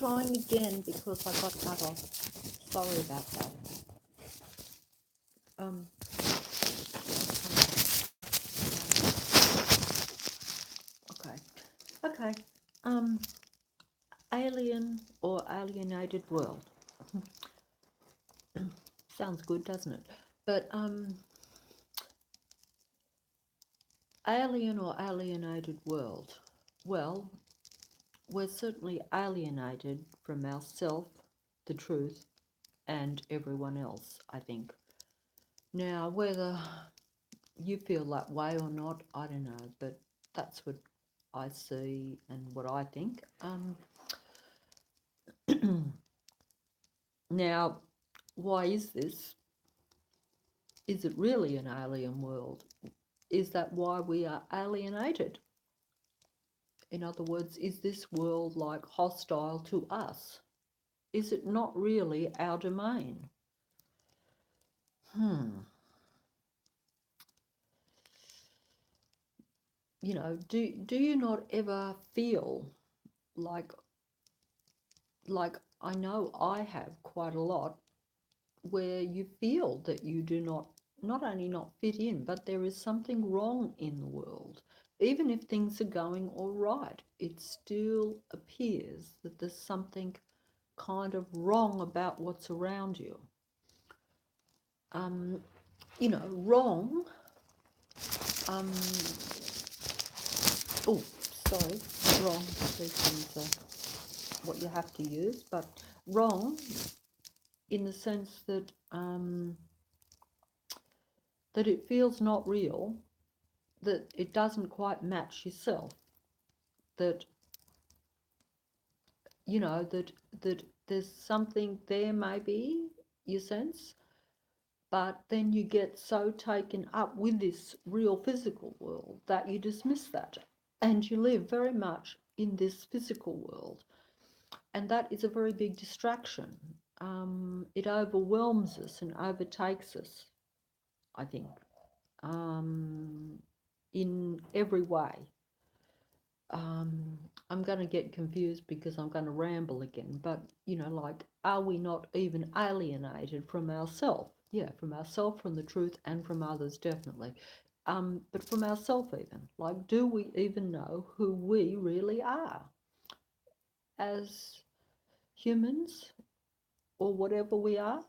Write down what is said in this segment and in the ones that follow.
trying again because I got cut off. Sorry about that. Um, okay. Okay. Um, alien or alienated world. Sounds good, doesn't it? But alien or alienated world. Well, we're certainly alienated from ourself, the truth, and everyone else, I think. Now, whether you feel that way or not, I don't know, but that's what I see and what I think. Now, why is this? Is it really an alien world? Is that why we are alienated? In other words, is this world like hostile to us? Is it not really our domain? You know, do you not ever feel like I know I have quite a lot, where you feel that you do not only not fit in, but there is something wrong in the world. Even if things are going all right, it still appears that there's something kind of wrong about what's around you. You know, wrong. Um, oh, sorry, wrong. These are what you have to use, but wrong in the sense that it feels not real, that it doesn't quite match yourself, that you know that there's something there, maybe you sense, but then you get so taken up with this real physical world that you dismiss that, and you live very much in this physical world, and that is a very big distraction. It overwhelms us and overtakes us, I think, in every way. I'm going to get confused because I'm going to ramble again, but you know, like, are we not even alienated from ourselves? Yeah, from ourselves, from the truth, and from others, definitely. But from ourselves, even, like, do we even know who we really are as humans or whatever we are?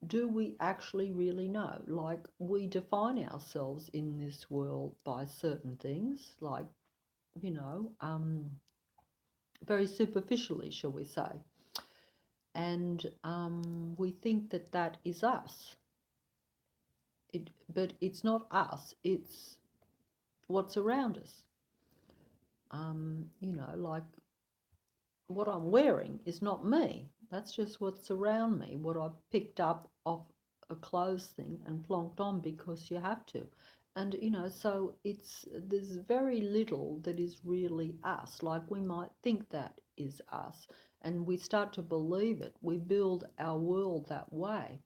Do we actually really know? Like, we define ourselves in this world by certain things, like, you know, very superficially, shall we say. And we think that that is us. But it's not us, it's what's around us. You know, like, what I'm wearing is not me. That's just what's around me, what I've picked up off a clothes thing and plonked on because you have to. And, you know, so there's very little that is really us. Like, we might think that is us, and we start to believe it. We build our world that way.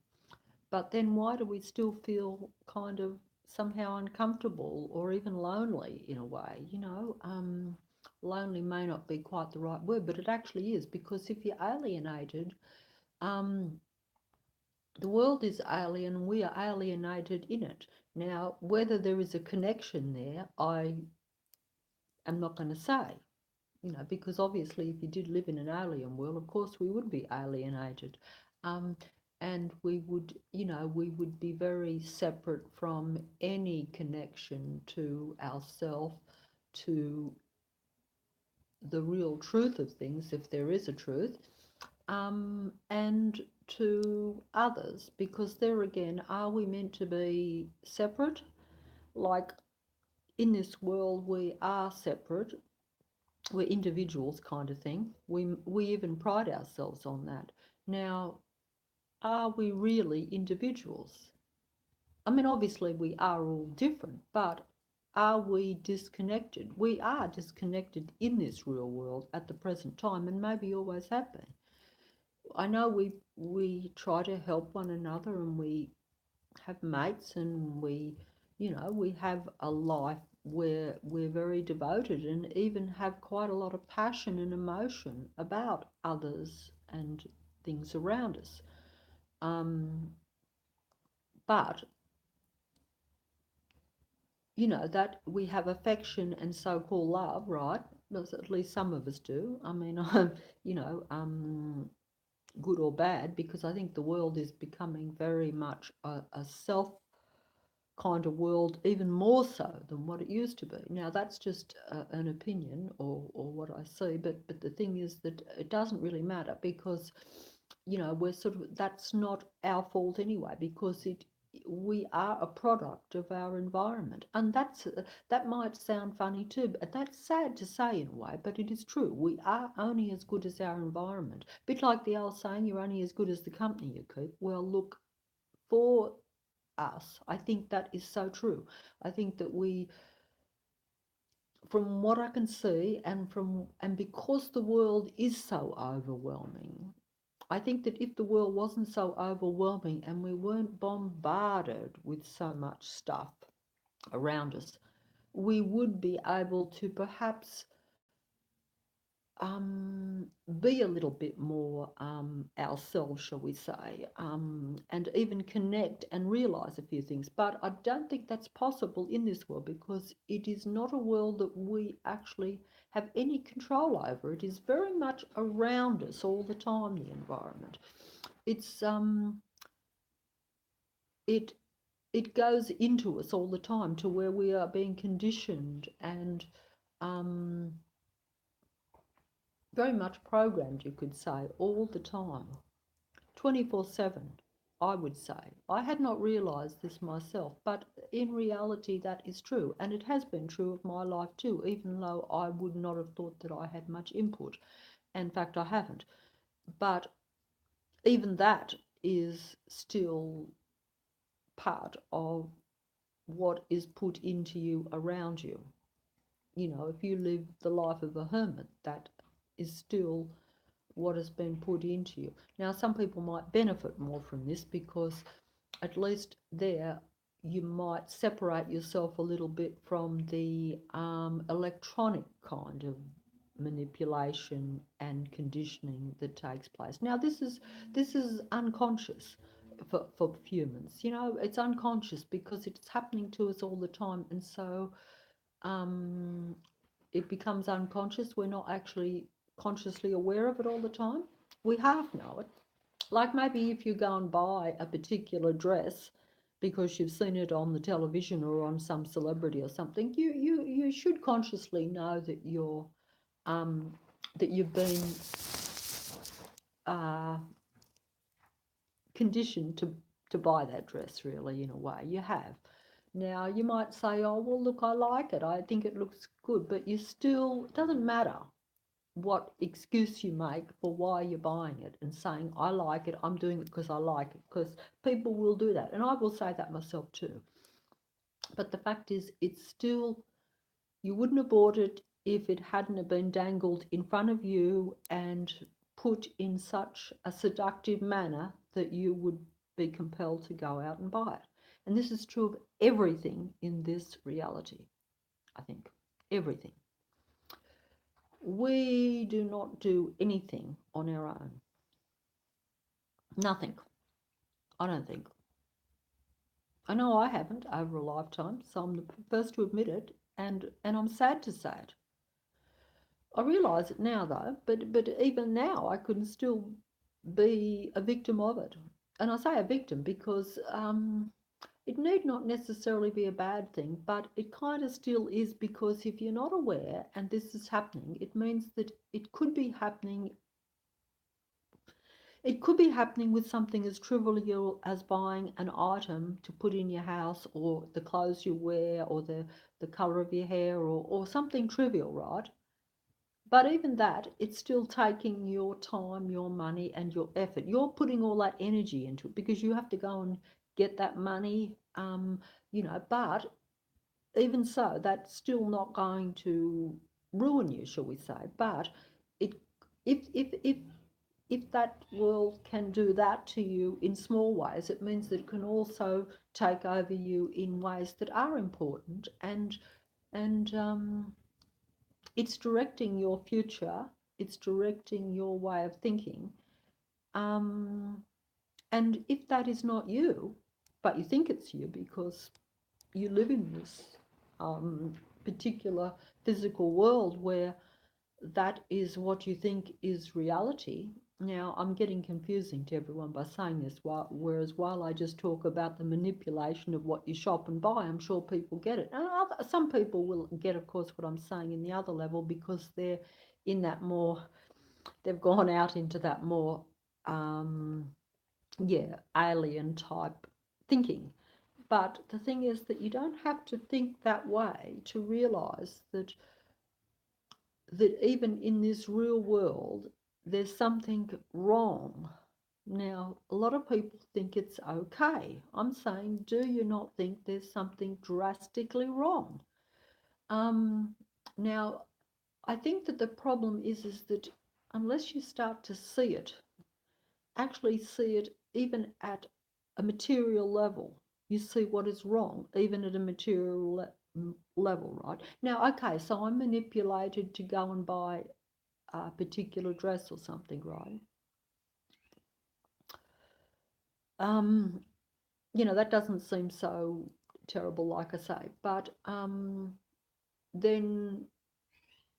But then why do we still feel kind of somehow uncomfortable or even lonely in a way? You know, lonely may not be quite the right word, but it actually is, because if you're alienated, um, the world is alien and we are alienated in it. Now, whether there is a connection there, I am not going to say, you know, because obviously if you did live in an alien world, of course we would be alienated. Um, and we would, you know, we would be very separate from any connection to ourself, to the real truth of things, if there is a truth, and to others, because there again, are we meant to be separate? Like, in this world, we are separate. We're individuals, kind of thing. We even pride ourselves on that. Now, are we really individuals? I mean, obviously we are all different, but are we disconnected? We are disconnected in this real world at the present time, and maybe always have been. I know we try to help one another, and we have mates, and we, you know, we have a life we're very devoted and even have quite a lot of passion and emotion about others and things around us. Um, but that we have affection and so-called love, right? At least some of us do. I mean, I'm, you know, good or bad, because I think the world is becoming very much a self kind of world, even more so than what it used to be. Now, that's just an opinion, or what I see, but the thing is that it doesn't really matter, because we're sort of, that's not our fault anyway, because we are a product of our environment, and that might sound funny too, but that's sad to say in a way, but it is true. We are only as good as our environment. A bit like the old saying, you're only as good as the company you keep. Well, look, for us, I think that is so true. I think that we, from what I can see, and because the world is so overwhelming, I think that if the world wasn't so overwhelming and we weren't bombarded with so much stuff around us, we would be able to perhaps um, be a little bit more ourselves, shall we say, and even connect and realize a few things. But I don't think that's possible in this world, because it is not a world that we actually have any control over. It is very much around us all the time, the environment. It's it it goes into us all the time, to where we are being conditioned and um, very much programmed, you could say, all the time, 24/7, I would say. I had not realised this myself, but in reality that is true, and it has been true of my life too, even though I would not have thought that I had much input. In fact, I haven't. But even that is still part of what is put into you around you. If you live the life of a hermit, that is still what has been put into you. Now, some people might benefit more from this, because at least there you might separate yourself a little bit from the electronic kind of manipulation and conditioning that takes place. Now, this is unconscious for humans. It's unconscious because it's happening to us all the time, and so um, it becomes unconscious. We're not actually consciously aware of it all the time. We half know it. Like maybe if you go and buy a particular dress because you've seen it on the television or on some celebrity or something, you should consciously know um, that you've been uh, conditioned to buy that dress. Really, in a way, you have. Now you might say, "Oh, well, look, I like it. I think it looks good," but you still, it doesn't matter what excuse you make for why you're buying it and saying, I like it, I'm doing it because I like it, because people will do that. And I will say that myself too. But the fact is, it's still, you wouldn't have bought it if it hadn't have been dangled in front of you and put in such a seductive manner that you would be compelled to go out and buy it. And this is true of everything in this reality, I think. Everything. We do not do anything on our own. Nothing. I don't think. I know I haven't over a lifetime, so I'm the first to admit it, and I'm sad to say it. I realise it now though, but even now I could still be a victim of it. And I say a victim because it need not necessarily be a bad thing, but it kind of still is, because if you're not aware and this is happening, it means that it could be happening with something as trivial as buying an item to put in your house, or the clothes you wear, or the colour of your hair, or something trivial, right? But even that, it's still taking your time, your money, and your effort. You're putting all that energy into it because you have to go and get that money, but even so, that's still not going to ruin you, shall we say. But it, if that world can do that to you in small ways, it means that it can also take over you in ways that are important. And and it's directing your future, it's directing your way of thinking. Um, and if that is not you, but you think it's you because you live in this particular physical world where that is what you think is reality. Now, I'm getting confusing to everyone by saying this, whereas while I just talk about the manipulation of what you shop and buy, I'm sure people get it. And some people will get, of course, what I'm saying in the other level because they're in that more, they've gone out into that more, um, yeah, alien type thinking. But the thing is that you don't have to think that way to realize that even in this real world, there's something wrong. Now, a lot of people think it's okay. I'm saying, do you not think there's something drastically wrong? Um, Now, I think that the problem is that unless you start to see it, actually see it even at a material level, you see what is wrong, even at a material level, right? Now, okay, so I'm manipulated to go and buy a particular dress or something, right? Um, that doesn't seem so terrible, like I say, but then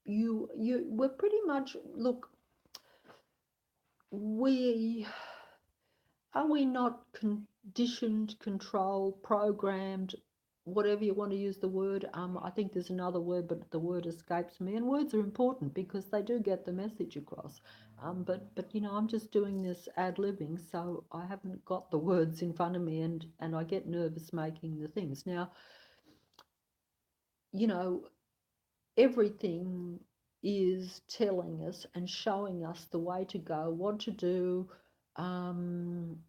we're pretty much, look, we are we not conditioned, controlled, programmed, whatever you want to use the word? I think there's another word, but the word escapes me. And words are important because they do get the message across. But I'm just doing this ad libbing, so I haven't got the words in front of me, and I get nervous making the things. Now, you know, everything is telling us and showing us the way to go, what to do. Um,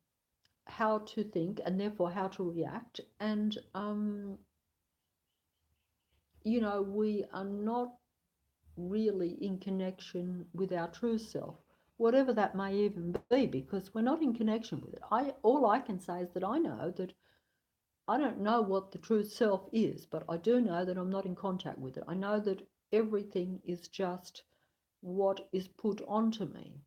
how to think and therefore how to react. And, we are not really in connection with our true self, whatever that may even be, because we're not in connection with it. All I can say is that I know that I don't know what the true self is, but I do know that I'm not in contact with it. I know that everything is just what is put onto me.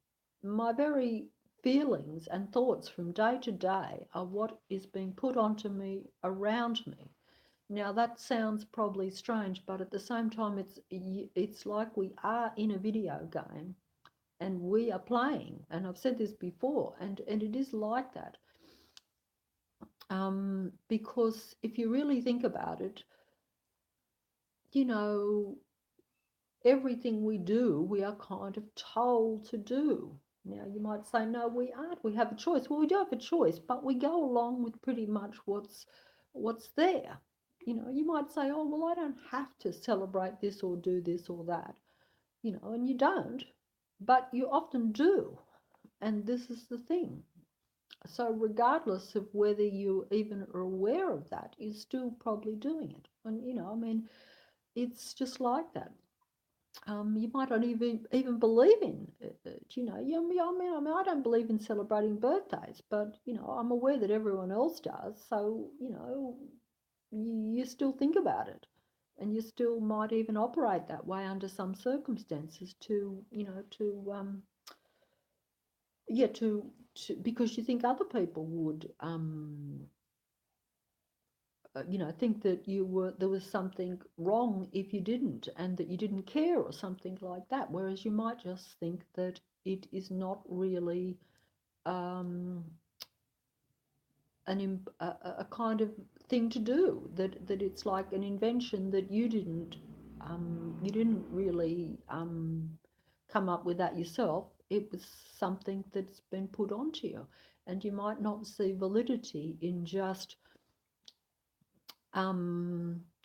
My very feelings and thoughts from day to day are what is being put onto me around me. Now that sounds probably strange, but at the same time, it's like we are in a video game and we are playing. And I've said this before, and it is like that. Because if you really think about it, you know, everything we do, we are kind of told to do. Now, you might say, no, we aren't. We have a choice. Well, we do have a choice, but we go along with pretty much what's there. You might say, oh, well, I don't have to celebrate this or do this or that, and you don't, but you often do. And this is the thing. So, regardless of whether you even are aware of that, you're still probably doing it. And, I mean, it's just like that. You might not even believe in it. Yeah, I don't believe in celebrating birthdays, but I'm aware that everyone else does. So you still think about it, and you still might even operate that way under some circumstances yeah, to because you think other people would think that there was something wrong if you didn't, and that you didn't care or something like that. Whereas you might just think that it is not really um, a kind of thing to do. That it's like an invention that you didn't really come up with that yourself. It was something that's been put onto you, and you might not see validity in just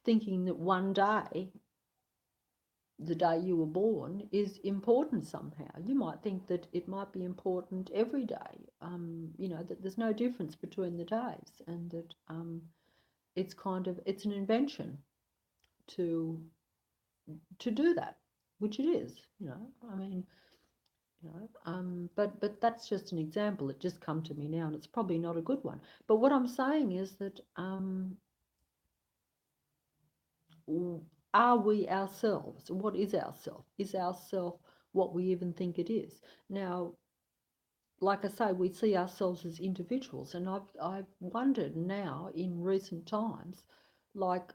thinking that one day, the day you were born, is important somehow. You might think that it might be important every day, that there's no difference between the days, and that it's an invention to to do that, which it is. I mean, but that's just an example. It just come to me now, and it's probably not a good one. But what I'm saying is that are we ourselves? What is ourself? Is ourself what we even think it is? Now, like I say, we see ourselves as individuals, and I've wondered now in recent times, like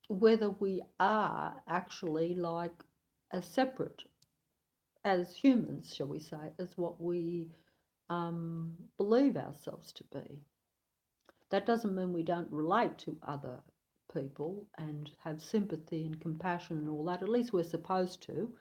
whether we are actually like as separate as humans, shall we say, as what we believe ourselves to be. That doesn't mean we don't relate to other people and have sympathy and compassion and all that. At least we're supposed to.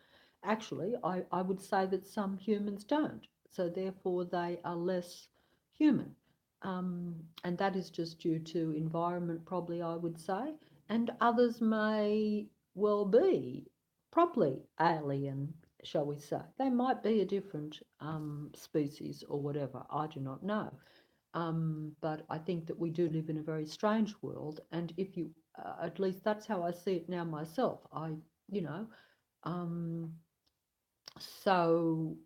Actually, I would say that some humans don't. So therefore, they are less human. And that is just due to environment, probably, I would say. And others may well be probably alien, shall we say. They might be a different species or whatever. I do not know. But I think that we do live in a very strange world, and if you, at least that's how I see it now myself. You know, um, so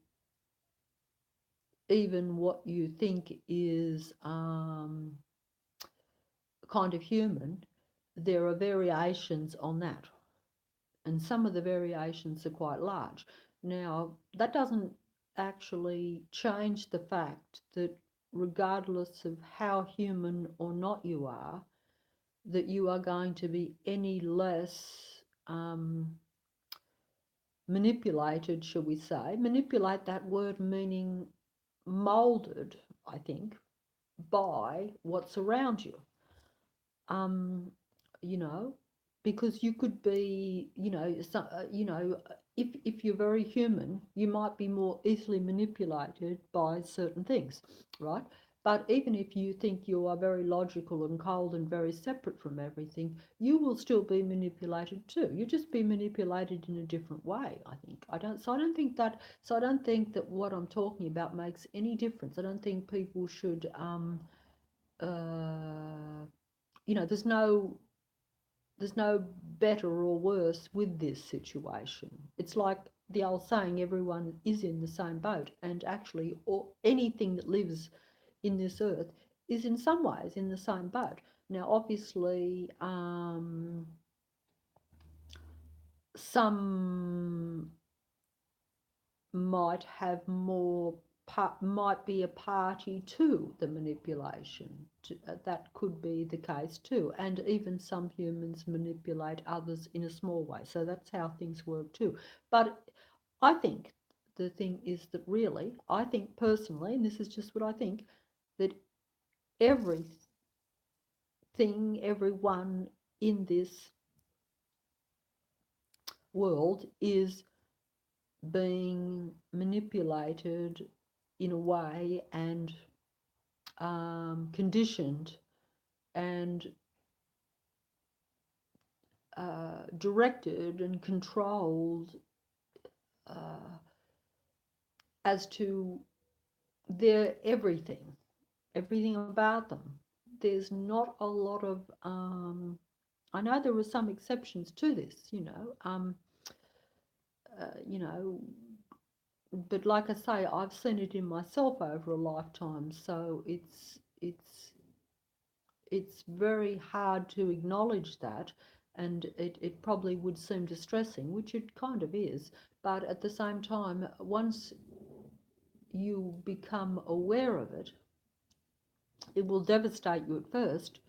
even what you think is kind of human, there are variations on that, and some of the variations are quite large. Now, that doesn't actually change the fact that regardless of how human or not you are, that you are going to be any less manipulated, shall we say. Manipulate, that word meaning moulded, I think, by what's around you. Um, you know, because you could be, if you're very human, you might be more easily manipulated by certain things, right? But even if you think you are very logical and cold and very separate from everything, you will still be manipulated too. You just be manipulated in a different way, I think. I don't think that what I'm talking about makes any difference. I don't think people should uh, there's no better or worse with this situation. It's like the old saying, everyone is in the same boat, and actually, or anything that lives in this earth is in some ways in the same boat. Now, obviously, some might have more might be a party to the manipulation. That could be the case too. And even some humans manipulate others in a small way. So that's how things work too. But I think the thing is that really, I think personally, and this is just what I think, that everything, everyone in this world is being manipulated in a way and conditioned and directed and controlled uh, as to their everything about them. There's not a lot of, I know there are some exceptions to this, you know, but like I say, I've seen it in myself over a lifetime, so it's very hard to acknowledge that, and it probably would seem distressing, which it kind of is, but at the same time, once you become aware of it, it will devastate you at first,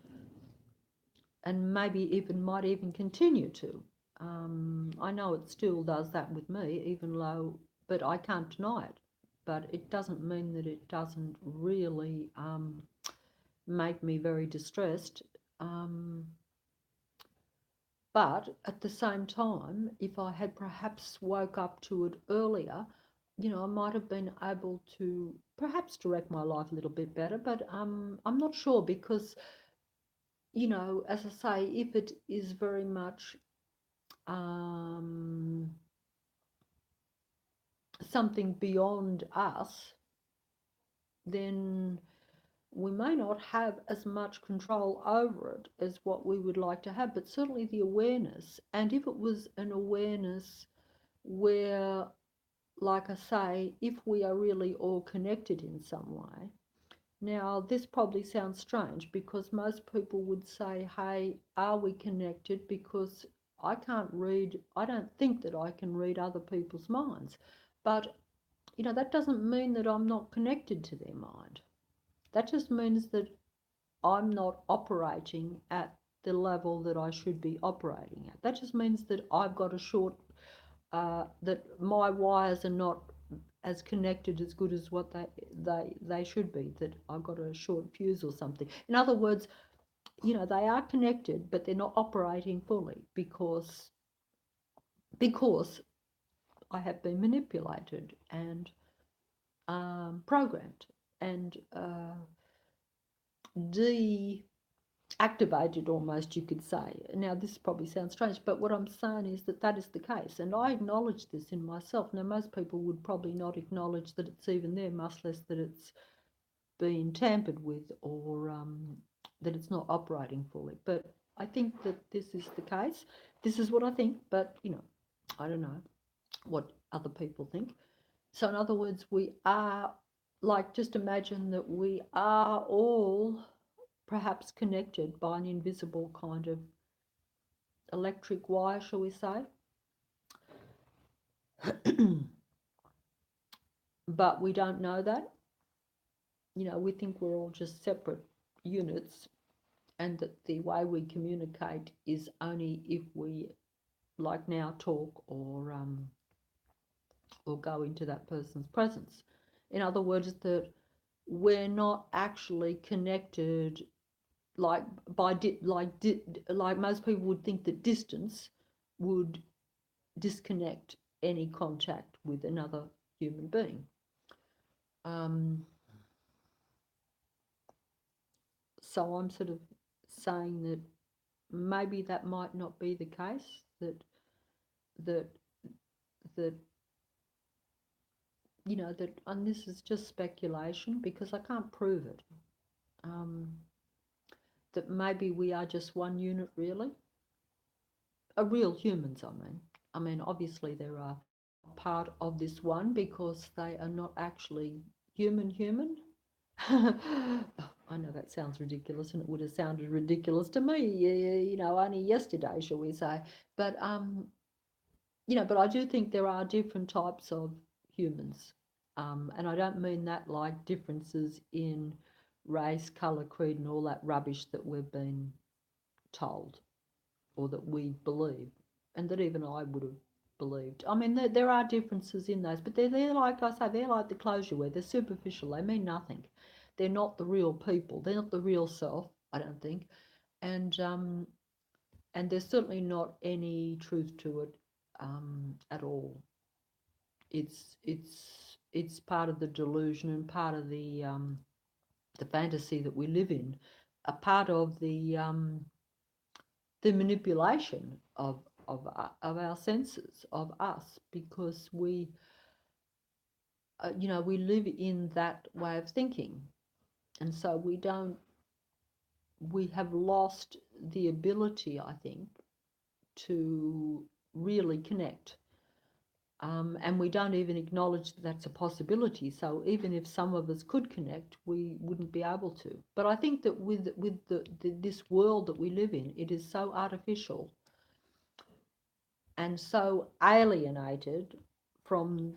and maybe even might even continue to. I know it still does that with me, even though, but I can't deny it. But it doesn't mean that it doesn't really make me very distressed. Um, But at the same time, if I had perhaps woke up to it earlier, I might have been able to perhaps direct my life a little bit better. But I'm not sure because, as I say, if it is very much um, something beyond us, then we may not have as much control over it as what we would like to have, but certainly the awareness. And if it was an awareness where, like I say, if we are really all connected in some way, Now, this probably sounds strange because most people would say, hey, are we connected? Because I can't read, I don't think that I can read other people's minds. But, that doesn't mean that I'm not connected to their mind. That just means that I'm not operating at the level that I should be operating at. That just means that I've got a short, that my wires are not as connected as good as what they should be, that I've got a short fuse or something. In other words, they are connected, but they're not operating fully because I have been manipulated and programmed and deactivated almost, you could say. Now, this probably sounds strange, but what I'm saying is that that is the case, and I acknowledge this in myself. Now, most people would probably not acknowledge that it's even there, much less that it's been tampered with or that it's not operating fully. But I think that this is the case. This is what I think, but I don't know what other people think. So, in other words, we are, like, just imagine that we are all perhaps connected by an invisible kind of electric wire, shall we say? But we don't know that. We think we're all just separate units and that the way we communicate is only if we, like now, talk or go into that person's presence. In other words, that we're not actually connected like like most people would think that distance would disconnect any contact with another human being. Um, so I'm sort of saying that maybe that might not be the case. That that that, and this is just speculation because I can't prove it. Um, that maybe we are just one unit, really, a real humans. I mean, obviously there are part of this one because they are not actually human. I know that sounds ridiculous, and it would have sounded ridiculous to me, only yesterday, shall we say? But but I do think there are different types of humans, and I don't mean that like differences in race, colour, creed, and all that rubbish that we've been told or that we believe, and that even I would have believed. I mean, there are differences in those, but they're like I say, they're like the clothes you wear. They're superficial. They mean nothing. They're not the real people. They're not the real self, I don't think. And there's certainly not any truth to it at all. It's part of the delusion and part of the fantasy that we live in, a part of the manipulation of our senses of us, because we live in that way of thinking, and so we have lost the ability, I think, to really connect. And we don't even acknowledge that that's a possibility. So even if some of us could connect, we wouldn't be able to. But I think that with this world that we live in, it is so artificial and so alienated from,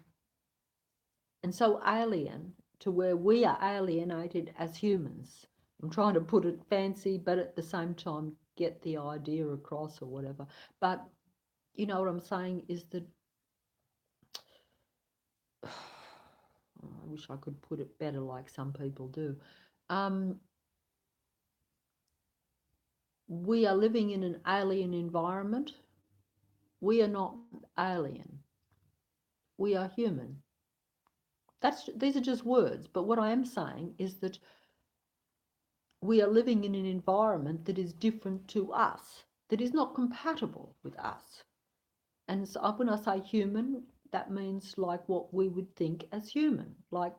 and so alien to where we are alienated as humans. I'm trying to put it fancy, but at the same time get the idea across or whatever. But what I'm saying is that I wish I could put it better like some people do. Um, we are living in an alien environment. We are not alien. We are human. These are just words, but what I am saying is that we are living in an environment that is different to us, that is not compatible with us. And so when I say human, that means like what we would think as human, like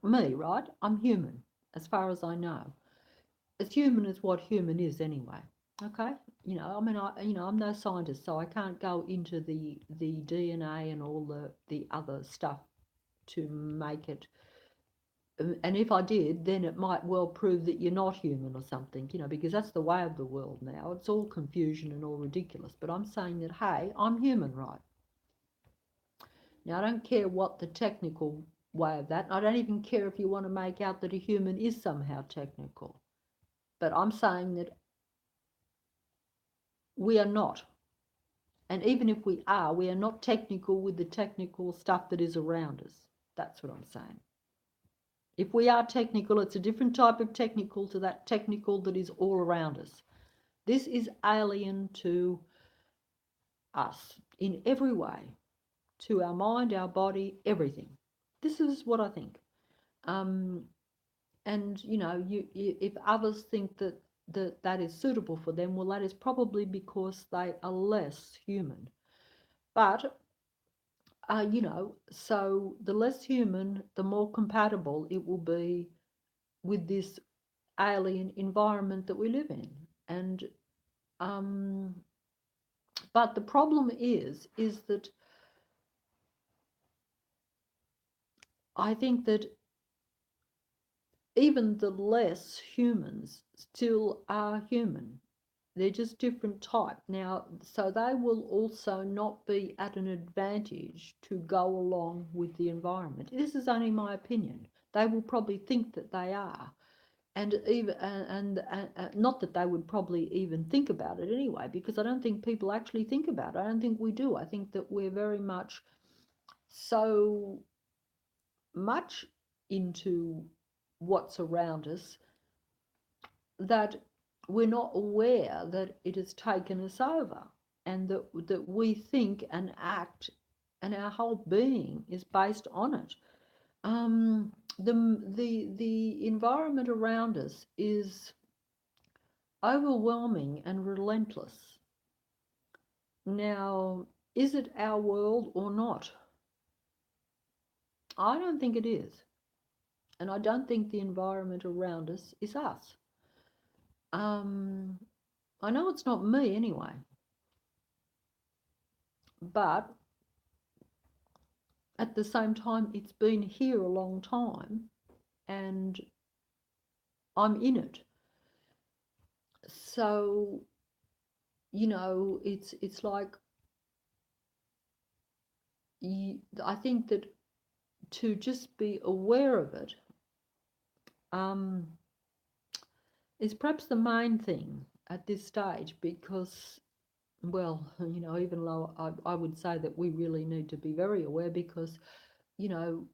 me, right? I'm human, as far as I know. As human as what human is anyway. Okay, I mean, I'm no scientist, so I can't go into the DNA and all the other stuff to make it And if I did, then it might well prove that you're not human or something, because that's the way of the world now. It's all confusion and all ridiculous. But I'm saying that, hey, I'm human, right? Now, I don't care what the technical way of that. I don't even care if you want to make out that a human is somehow technical. But I'm saying that we are not. And even if we are not technical with the technical stuff that is around us. That's what I'm saying. If we are technical, it's a different type of technical to that technical that is all around us. This is alien to us in every way, to our mind, our body, everything. This is what I think. Um, and if others think that is suitable for them, well, that is probably because they are less human. But so the less human, the more compatible it will be with this alien environment that we live in. And um, but the problem is that I think that even the less humans still are human. They're just different type. Now, so they will also not be at an advantage to go along with the environment. This is only my opinion. They will probably think that they are. And even not that they would probably even think about it anyway, because I don't think people actually think about it. I don't think we do. I think that we're very much so much into what's around us that we're not aware that it has taken us over, and that we think and act and our whole being is based on it. The environment around us is overwhelming and relentless. Now, is it our world or not? I don't think it is. And I don't think the environment around us is us. Um, I know it's not me anyway, but at the same time, it's been here a long time and I'm in it. So, it's like I think that to just be aware of it um, is perhaps the main thing at this stage because, well, even though I would say that we really need to be very aware because, you know,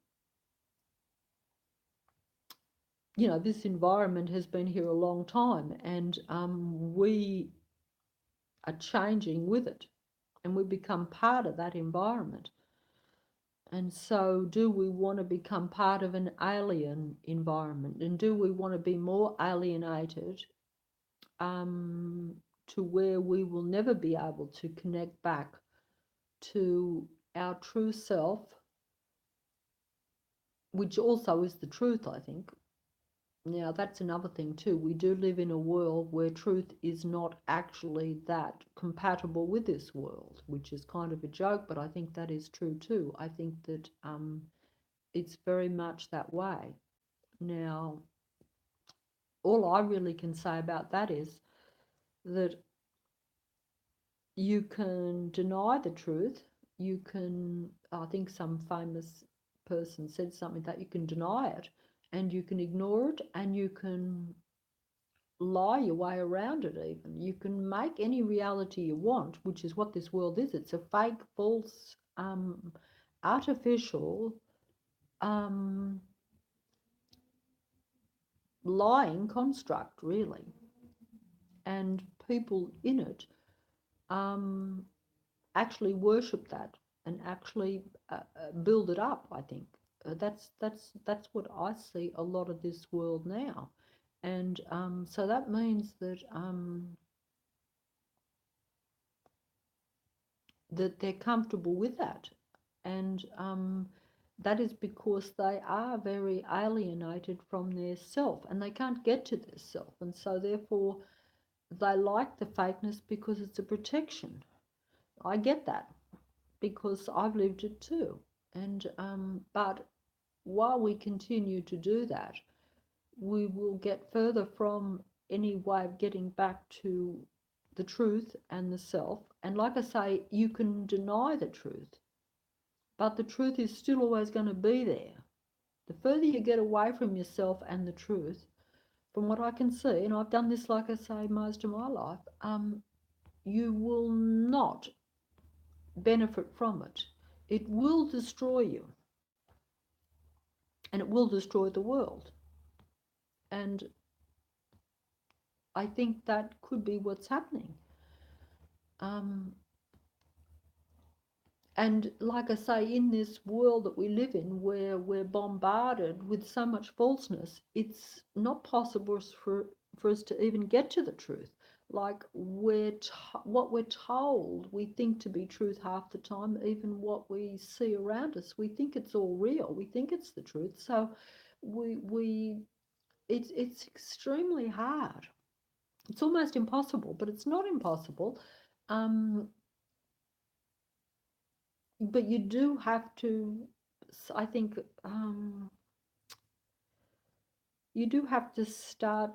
this environment has been here a long time and we are changing with it and we become part of that environment. And so, do we want to become part of an alien environment? And do we want to be more alienated um, to where we will never be able to connect back to our true self, which also is the truth, I think. Now, that's another thing too. We do live in a world where truth is not actually that compatible with this world, which is kind of a joke, but I think that is true too. I think that it's very much that way. Now, all I really can say about that is that you can deny the truth. You can, I think some famous person said something that you can deny it and you can ignore it and you can lie your way around it even. You can make any reality you want, which is what this world is. It's a fake, false, artificial, um, lying construct, really. And people in it um, actually worship that and actually build it up. I think that's what I see a lot of this world now, and so that means that they're comfortable with that, and that is because they are very alienated from their self, and they can't get to their self, and so therefore they like the fakeness because it's a protection. I get that because I've lived it too. And but while we continue to do that, we will get further from any way of getting back to the truth and the self. And like I say, you can deny the truth, but the truth is still always going to be there. The further you get away from yourself and the truth, from what I can see, and I've done this, like I say, most of my life, you will not benefit from it. It will destroy you, and it will destroy the world. And I think that could be what's happening. Um, And like I say, in this world that we live in, where we're bombarded with so much falseness, it's not possible for us to even get to the truth. Like what we're told, we think to be truth half the time. Even what we see around us, we think it's all real. We think it's the truth. So we it's extremely hard. It's almost impossible, but it's not impossible. Um, but you do have to, I think, you do have to start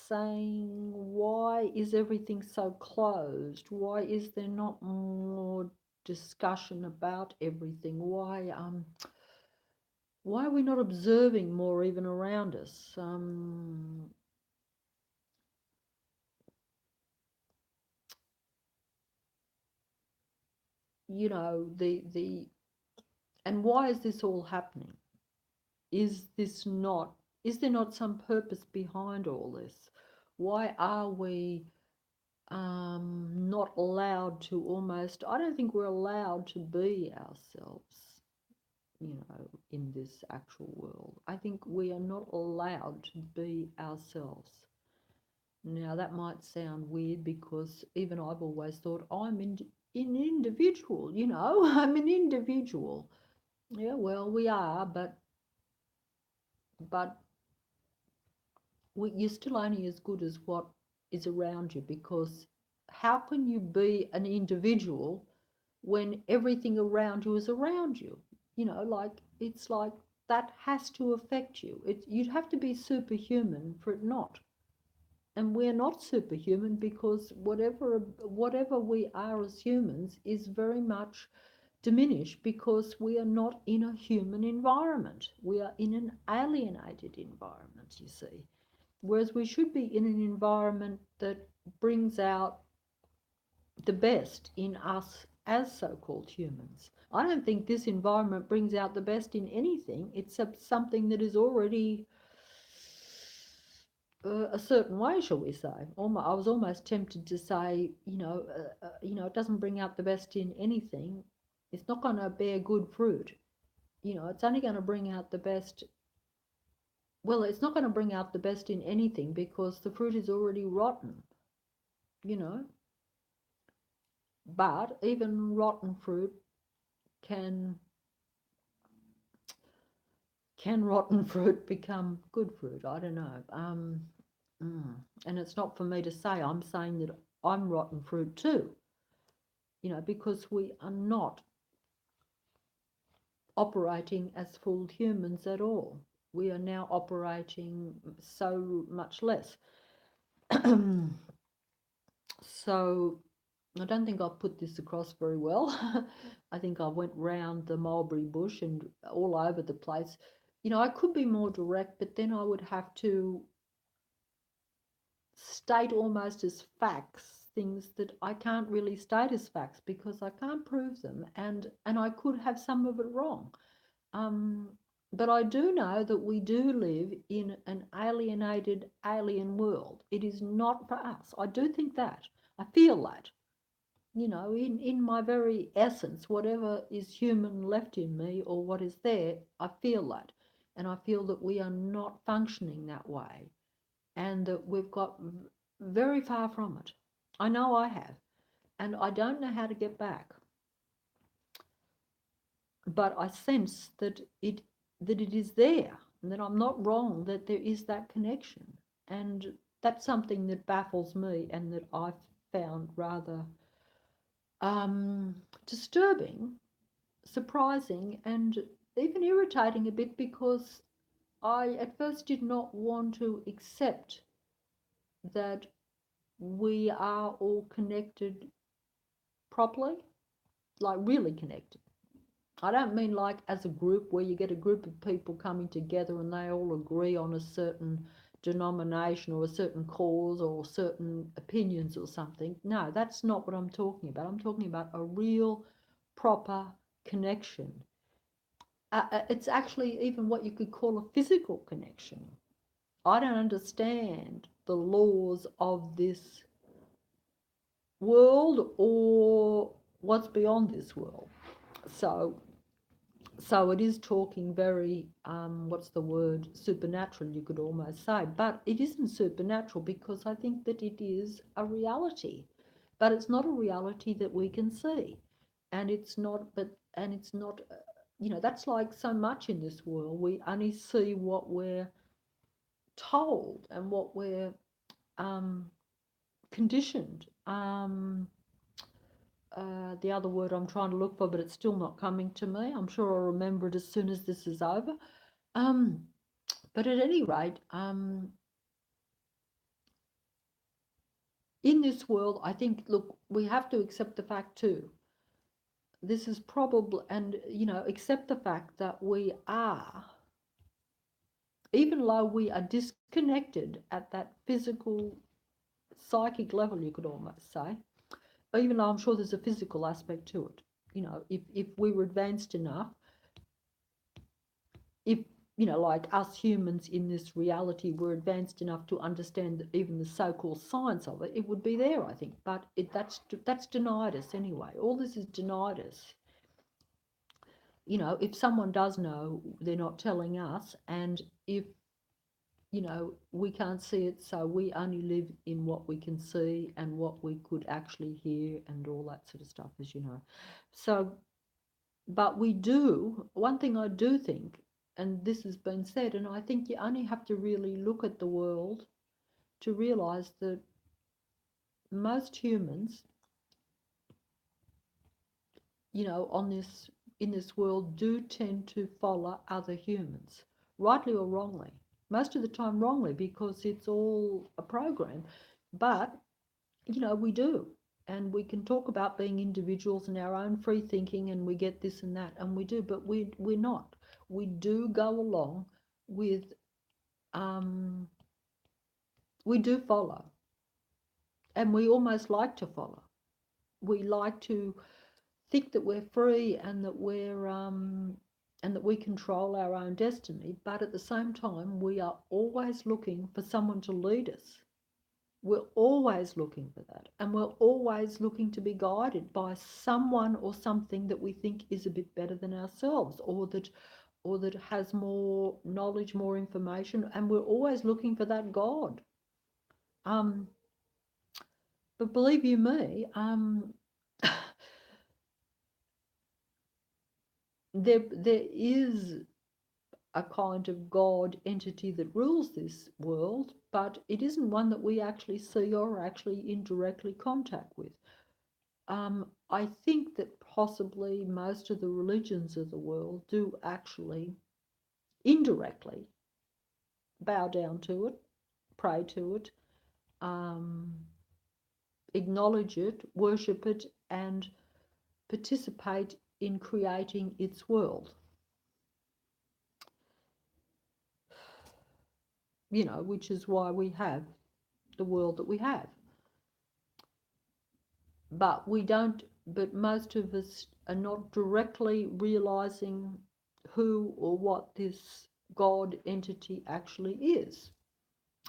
saying, why is everything so closed? Why is there not more discussion about everything? Why are we not observing more even around us? You know, and why is this all happening? Is this not, is there not some purpose behind all this? Why are we not allowed to almost, I don't think we're allowed to be ourselves, in this actual world. I think we are not allowed to be ourselves. Now, that might sound weird because even I've always thought an individual, I'm an individual. Yeah, well, we are, but you're still only as good as what is around you, because how can you be an individual when everything around you is around you? Like, it's like that has to affect you. You'd have to be superhuman for it not. And we're not superhuman, because whatever we are as humans is very much diminished, because we are not in a human environment. We are in an alienated environment, you see. Whereas we should be in an environment that brings out the best in us as so-called humans. I don't think this environment brings out the best in anything except something that is already a certain way, shall we say. I was almost tempted to say, it doesn't bring out the best in anything. It's not going to bear good fruit. It's only going to bring out the best. Well, it's not going to bring out the best in anything because the fruit is already rotten, you know. But even rotten fruit can rotten fruit become good fruit? I don't know. And it's not for me to say. I'm saying that I'm rotten fruit too. Because we are not operating as full humans at all. We are now operating so much less. So I don't think I've put this across very well. I think I went round the mulberry bush and all over the place. I could be more direct, but then I would have to state almost as facts things that I can't really state as facts because I can't prove them, and I could have some of it wrong. Um, but I do know that we do live in an alienated, alien world. It is not for us. I do think that. I feel that. In my very essence, whatever is human left in me or what is there, I feel that. And I feel that we are not functioning that way and that we've got very far from it. I know I have. And I don't know how to get back. But I sense that it is there and that I'm not wrong, that there is that connection. And that's something that baffles me and that I've found rather disturbing, surprising, and even irritating a bit because I at first did not want to accept that we are all connected properly, like really connected. I don't mean like as a group where you get a group of people coming together and they all agree on a certain denomination or a certain cause or certain opinions or something. No, that's not what I'm talking about. I'm talking about a real, proper connection. It's actually even what you could call a physical connection. I don't understand the laws of this world or what's beyond this world. So so it is talking very, what's the word, supernatural, you could almost say, but it isn't supernatural because I think that it is a reality, but it's not a reality that we can see, and it's not, and it's not, that's like so much in this world. We only see what we're told and what we're um, conditioned. The other word I'm trying to look for, but it's still not coming to me. I'm sure I'll remember it as soon as this is over. Um, but at any rate, in this world, I think, look, we have to accept the fact too. This is probably, and accept the fact that we are, even though we are disconnected at that physical, psychic level, you could almost say, even though I'm sure there's a physical aspect to it. If we were advanced enough, if like us humans in this reality were advanced enough to understand even the so-called science of it, it would be there, I think. But that's denied us anyway. All this is denied us. If someone does know, they're not telling us, and if we can't see it, so we only live in what we can see and what we could actually hear and all that sort of stuff, as you know. So but we do, one thing I do think, and this has been said, and I think you only have to really look at the world to realise that most humans, on this in this world do tend to follow other humans, rightly or wrongly. Most of the time wrongly because it's all a program. But we do. And we can talk about being individuals and our own free thinking and we get this and that, and we do, but we're not. We do go along with, um, we do follow, and we almost like to follow. We like to think that we're free and that and that we control our own destiny, but at the same time, we are always looking for someone to lead us. We're always looking for that. And we're always looking to be guided by someone or something that we think is a bit better than ourselves, or that has more knowledge, more information, and we're always looking for that God. Um, but believe you me, there is a kind of God entity that rules this world, but it isn't one that we actually see or actually indirectly contact with. I think that possibly most of the religions of the world do actually indirectly bow down to it, pray to it, um, acknowledge it, worship it, and participate in creating its world, which is why we have the world that we have. But we don't, but most of us are not directly realizing who or what this God entity actually is.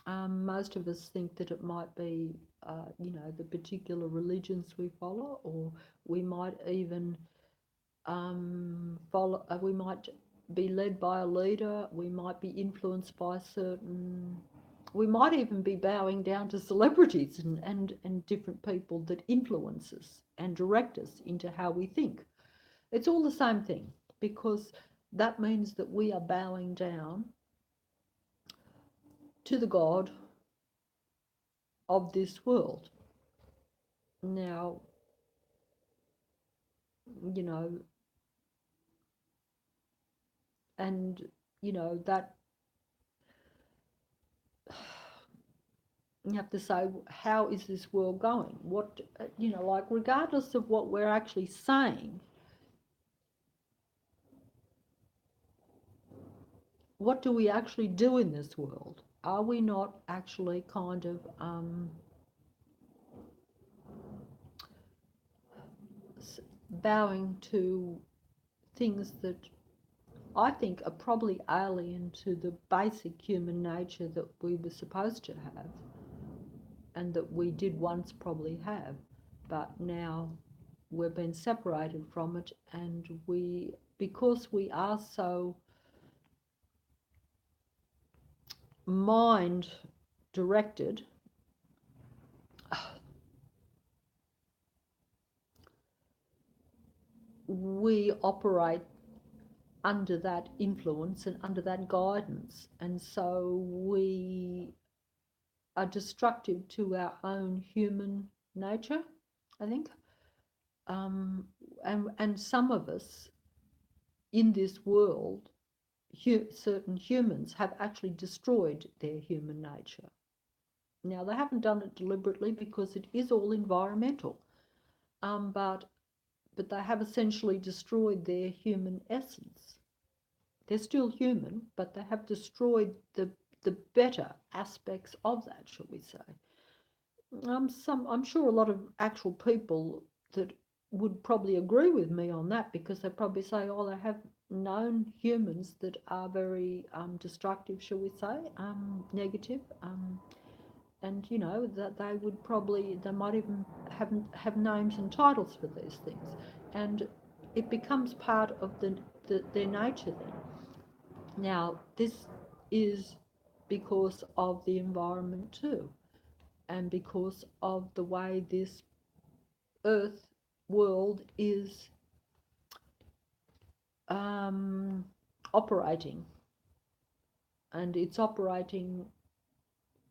Most of us think that it might be, the particular religions we follow, or we might even follow. We might be led by a leader. We might be influenced by certain. We might even be bowing down to celebrities and different people that influence us and direct us into how we think. It's all the same thing because that means that we are bowing down to the God of this world. Now, you know, And that you have to say, how is this world going? What, like, regardless of what we're actually saying, what do we actually do in this world? Are we not actually kind of bowing to things that I think are probably alien to the basic human nature that we were supposed to have and that we did once probably have, but now we've been separated from it, and because we are so mind directed, we operate under that influence and under that guidance, and so we are destructive to our own human nature, I think. And some of us in this world, certain humans, have actually destroyed their human nature. Now, they haven't done it deliberately because it is all environmental, but they have essentially destroyed their human essence. They're still human, but they have destroyed the better aspects of that, shall we say. I'm sure a lot of actual people that would probably agree with me on that, because they probably say, oh, they have known humans that are very destructive, shall we say, negative, and that they might even have names and titles for these things, and it becomes part of their nature then. Now, this is because of the environment too, and because of the way this earth world is um, operating, and it's operating,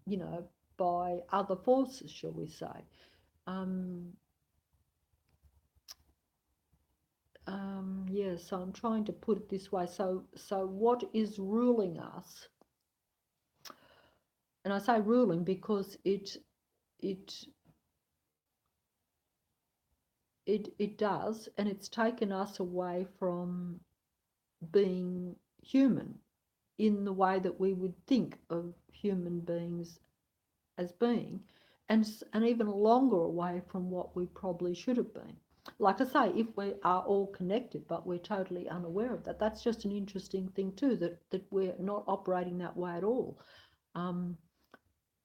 you know, by other forces, shall we say. Um, yeah, so I'm trying to put it this way. So what is ruling us? And I say ruling because it it does, and it's taken us away from being human in the way that we would think of human beings as being, and even longer away from what we probably should have been. Like I say, if we are all connected, but we're totally unaware of that, that's just an interesting thing too, that we're not operating that way at all. Um,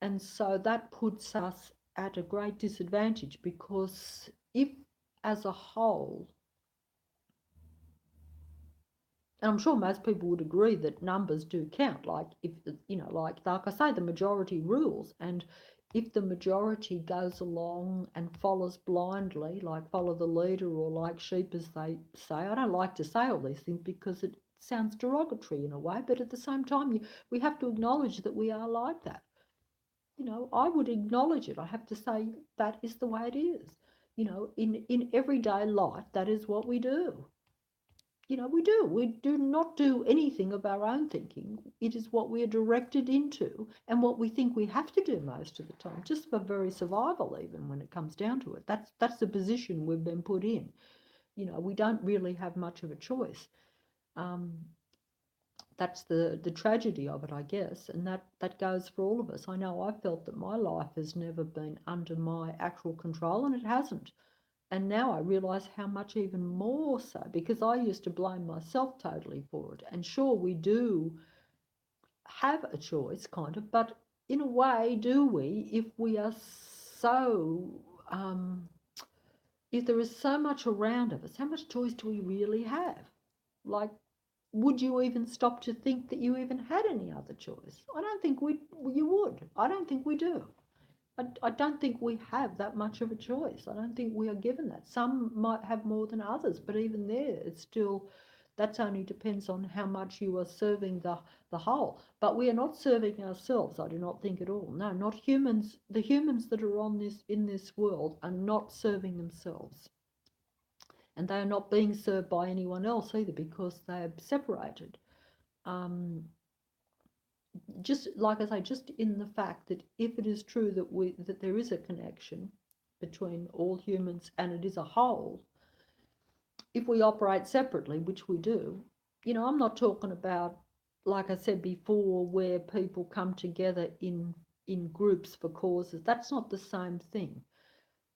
and so that puts us at a great disadvantage, because if, as a whole, and I'm sure most people would agree that numbers do count. Like, if like I say, the majority rules, and if the majority goes along and follows blindly, like follow the leader, or like sheep, as they say. I don't like to say all these things because it sounds derogatory in a way, but at the same time, we have to acknowledge that we are like that. I would acknowledge it. I have to say that is the way it is. In everyday life, that is what we do. We do. We do not do anything of our own thinking. It is what we are directed into, and what we think we have to do most of the time, just for very survival, even when it comes down to it. That's the position we've been put in. We don't really have much of a choice. Um, that's the tragedy of it, I guess, and that goes for all of us. I know I felt that my life has never been under my actual control, and it hasn't. And now I realise how much even more so, because I used to blame myself totally for it. And sure, we do have a choice, kind of, but in a way, do we, if we are so, if there is so much around of us, how much choice do we really have? Like, would you even stop to think that you even had any other choice? I don't think you would. I don't think we do. I don't think we have that much of a choice. I don't think we are given that. Some might have more than others, but even there, it's still, that's only depends on how much you are serving the whole. But we are not serving ourselves, I do not think at all. No, not humans. The humans that are in this world are not serving themselves. And they are not being served by anyone else either, because they are separated. um, just like I say, just in the fact that if it is true that there is a connection between all humans and it is a whole, if we operate separately, which we do, I'm not talking about, like I said before, where people come together in groups for causes. That's not the same thing.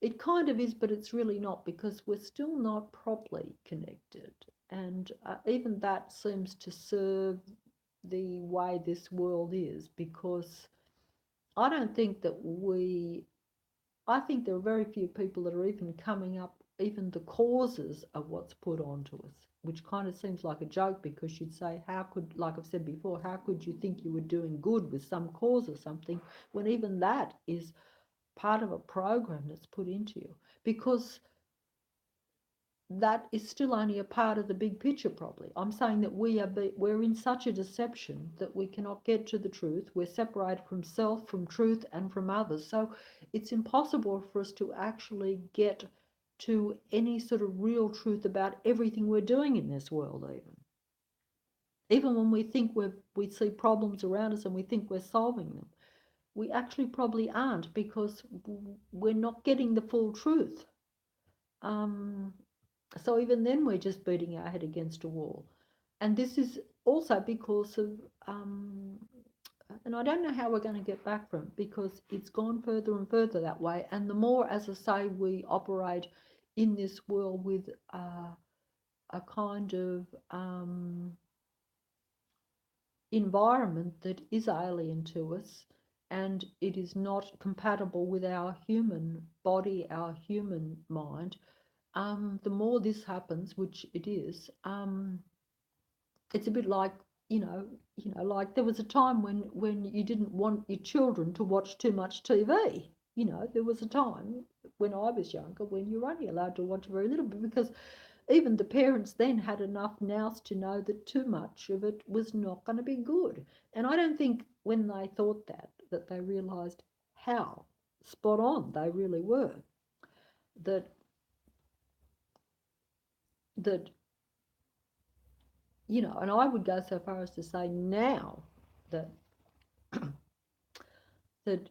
It kind of is, but it's really not, because we're still not properly connected. And even that seems to serve the way this world is, because I don't think that I think there are very few people that are even coming up, even the causes of what's put onto us, which kind of seems like a joke, because you'd say, how could, like I've said before, how could you think you were doing good with some cause or something, when even that is part of a program that's put into you? Because that is still only a part of the big picture, probably. I'm saying that we're in such a deception that we cannot get to the truth. We're separated from self, from truth, and from others. So it's impossible for us to actually get to any sort of real truth about everything we're doing in this world, even when we think we see problems around us and we think we're solving them. We actually probably aren't, because we're not getting the full truth. Um, So even then, we're just beating our head against a wall. And this is also because of, um, and I don't know how we're going to get back from it, because it's gone further and further that way. And the more, as I say, we operate in this world with a kind of environment that is alien to us, and it is not compatible with our human body, our human mind, the more this happens, which it is, it's a bit like, like there was a time when you didn't want your children to watch too much TV. There was a time when I was younger when you were only allowed to watch very little bit, because even the parents then had enough nous to know that too much of it was not going to be good. And I don't think when they thought that they realised how spot on they really were. That that and I would go so far as to say now that that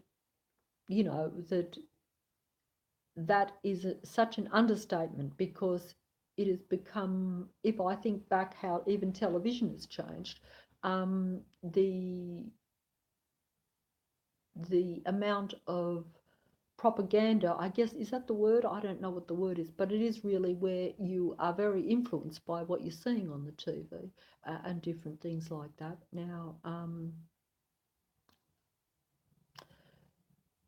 that is such an understatement, because it has become, if I think back how even television has changed, the amount of propaganda, I guess, is that the word? I don't know what the word is, but it is really where you are very influenced by what you're seeing on the TV, and different things like that.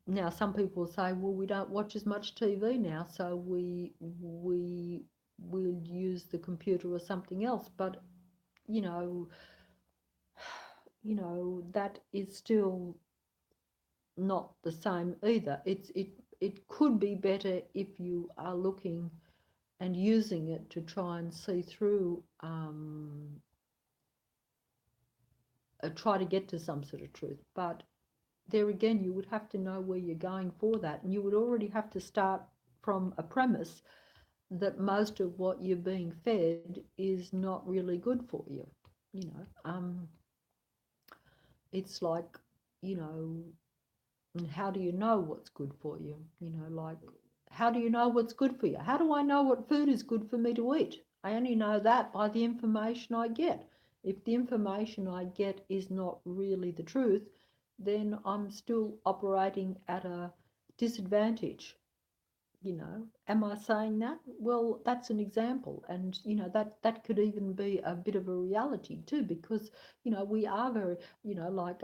Now, some people say, well, we don't watch as much TV now, so we will use the computer or something else. But you know, that is still not the same either. It could be better if you are looking and using it to try and see through, try to get to some sort of truth. But there again, you would have to know where you're going for that, and you would already have to start from a premise that most of what you're being fed is not really good for you. You know, it's like, you know, how do you know what's good for you? Like, how do you know what's good for you? How do I know what food is good for me to eat? I only know that by the information I get. If the information I get is not really the truth, then I'm still operating at a disadvantage. Am I saying that? Well, that's an example, and that could even be a bit of a reality too, because we are very, like,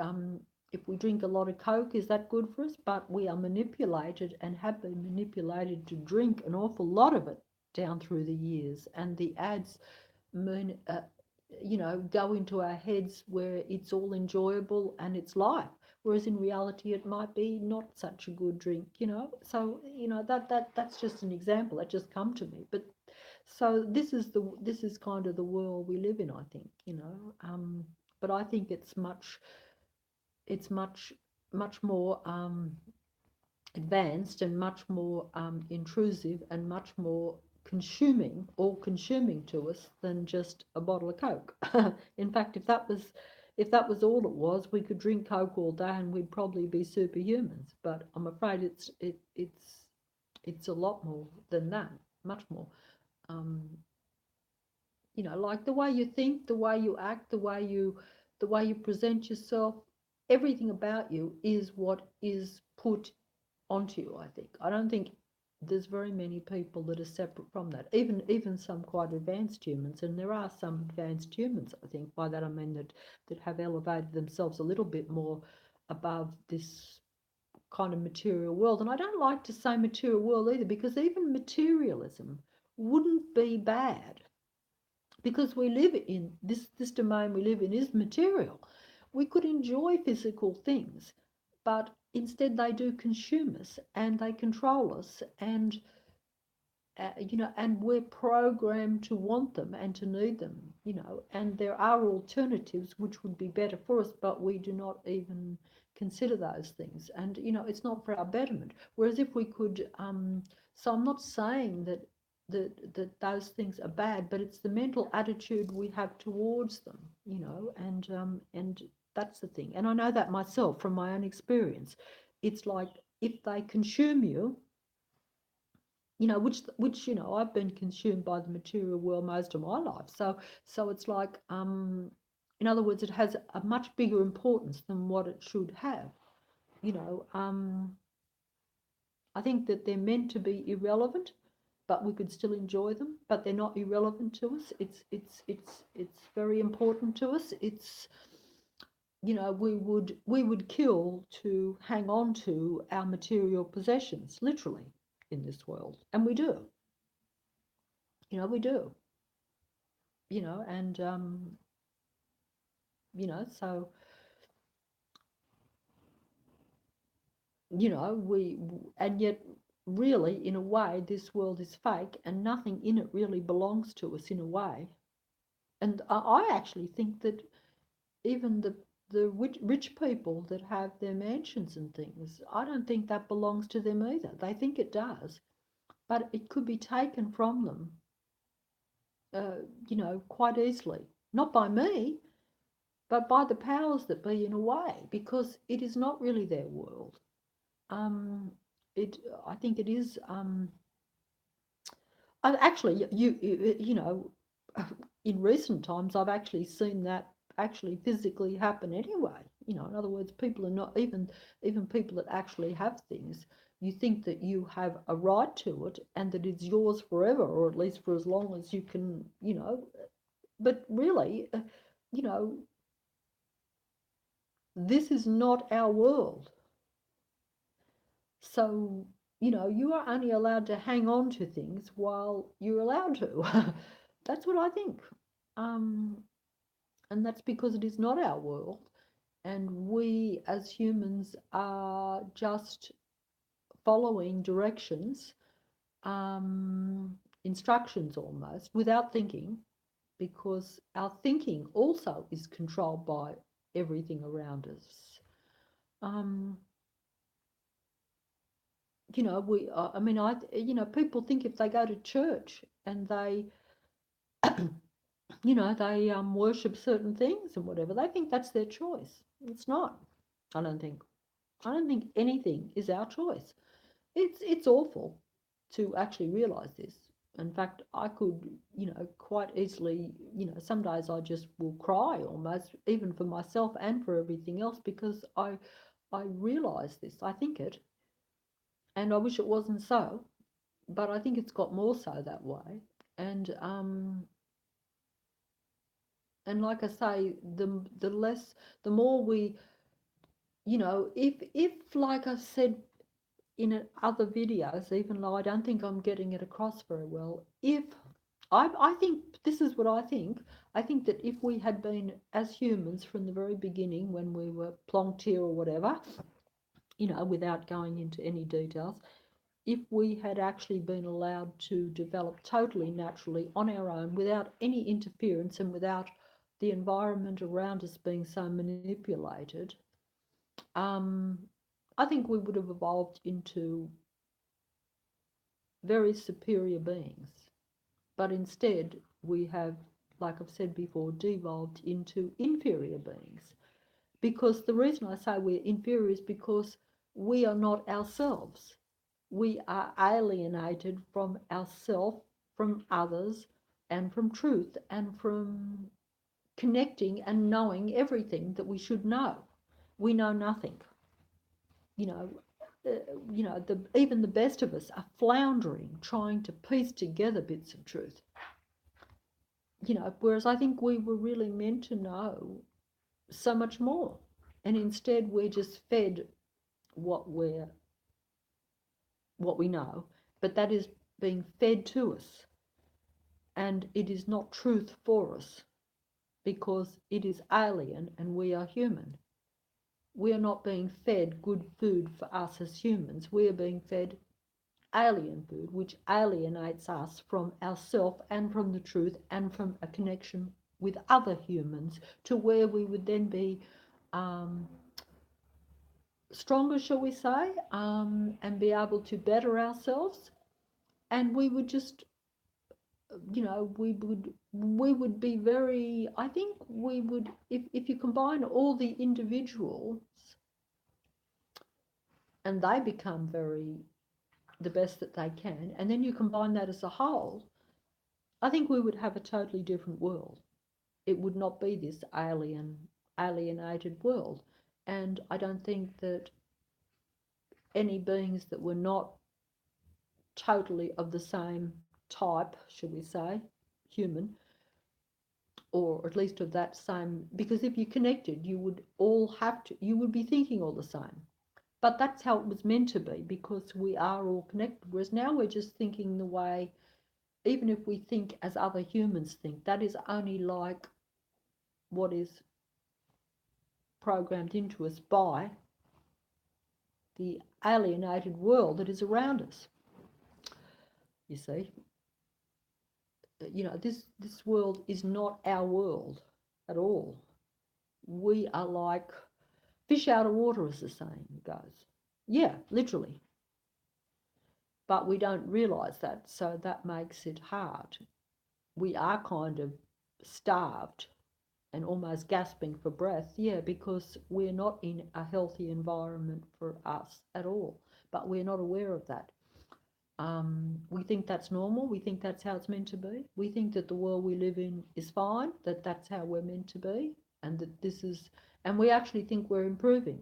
if we drink a lot of Coke, is that good for us? But we are manipulated and have been manipulated to drink an awful lot of it down through the years, and the ads moon, go into our heads where it's all enjoyable and it's life. Whereas in reality, it might be not such a good drink. So that's just an example that just come to me. But so this is kind of the world we live in, I think. But I think it's much more advanced and much more intrusive and much more consuming, all consuming to us than just a bottle of Coke. In fact, if that was all it was, we could drink Coke all day and we'd probably be superhumans. But I'm afraid it's a lot more than that, much more. Um, like the way you think, the way you act, the way you present yourself, everything about you is what is put onto you, I think. I don't think there's very many people that are separate from that. Even some quite advanced humans, and there are some advanced humans, I think. By that I mean that have elevated themselves a little bit more above this kind of material world. And I don't like to say material world either, because even materialism wouldn't be bad, because we live in this domain we live in is material. We could enjoy physical things, but instead they do consume us and they control us, and we're programmed to want them and to need them, and there are alternatives which would be better for us, but we do not even consider those things, and it's not for our betterment. Whereas if we could, so I'm not saying that those things are bad, but it's the mental attitude we have towards them, and that's the thing. And I know that myself from my own experience. It's like if they consume you, which I've been consumed by the material world most of my life. So it's like, in other words, it has a much bigger importance than what it should have. You know, I think that they're meant to be irrelevant, but we could still enjoy them. But they're not irrelevant to us. It's very important to us. It's we would kill to hang on to our material possessions, literally, in this world, and we do. We do. And so we and yet really, in a way, this world is fake, and nothing in it really belongs to us in a way. And I actually think that even the rich people that have their mansions and things, I don't think that belongs to them either. They think it does, but it could be taken from them, quite easily. Not by me, but by the powers that be, in a way, because it is not really their world. Um, it, I think it is. Actually, in recent times, I've actually seen that actually physically happen anyway. In other words, people are not even people that actually have things. You think that you have a right to it and that it's yours forever, or at least for as long as you can. But really, you know, this is not our world. So, you are only allowed to hang on to things while you're allowed to. That's what I think. Um, and that's because it is not our world. And we as humans are just following directions, instructions almost, without thinking, because our thinking also is controlled by everything around us. Um, I mean, people think if they go to church and they worship certain things and whatever, they think that's their choice. It's not. I don't think. I don't think anything is our choice. It's awful to actually realise this. In fact, I could, quite easily, some days I just will cry almost, even for myself and for everything else, because I realise this. I think it, and I wish it wasn't so, but I think it's got more so that way. And like I say, the more we, if like I said in other videos, even though I don't think I'm getting it across very well, if I think this is what I think. I think that if we had been as humans from the very beginning, when we were plonked here or whatever, without going into any details, if we had actually been allowed to develop totally naturally on our own without any interference and without the environment around us being so manipulated, um, I think we would have evolved into very superior beings. But instead, we have, like I've said before, devolved into inferior beings. Because the reason I say we're inferior is because we are not ourselves. We are alienated from ourself, from others, and from truth, and from connecting and knowing everything that we should know. We know nothing. You know, even the best of us are floundering, trying to piece together bits of truth. Whereas I think we were really meant to know so much more, and instead we're just fed what we know, but that is being fed to us, and it is not truth for us because it is alien and we are human. We are not being fed good food for us as humans. We are being fed alien food, which alienates us from ourself and from the truth and from a connection with other humans, to where we would then be um, stronger, shall we say, and be able to better ourselves. And we would just, we would be very, I think we would, if you combine all the individuals and they become very the best that they can, and then you combine that as a whole, I think we would have a totally different world. It would not be this alienated world. And I don't think that any beings that were not totally of the same type, should we say, human, or at least of that same, because if you connected, you would all have to, you would be thinking all the same. But that's how it was meant to be, because we are all connected. Whereas now we're just thinking the way, even if we think as other humans think, that is only like what is programmed into us by the alienated world that is around us. You see, this world is not our world at all. We are like fish out of water, as the saying goes. Yeah, literally. But we don't realise that, so that makes it hard. We are kind of starved and almost gasping for breath, yeah, because we're not in a healthy environment for us at all. But we're not aware of that. We think that's normal. We think that's how it's meant to be. We think that the world we live in is fine, that that's how we're meant to be, and that this is, and we actually think we're improving,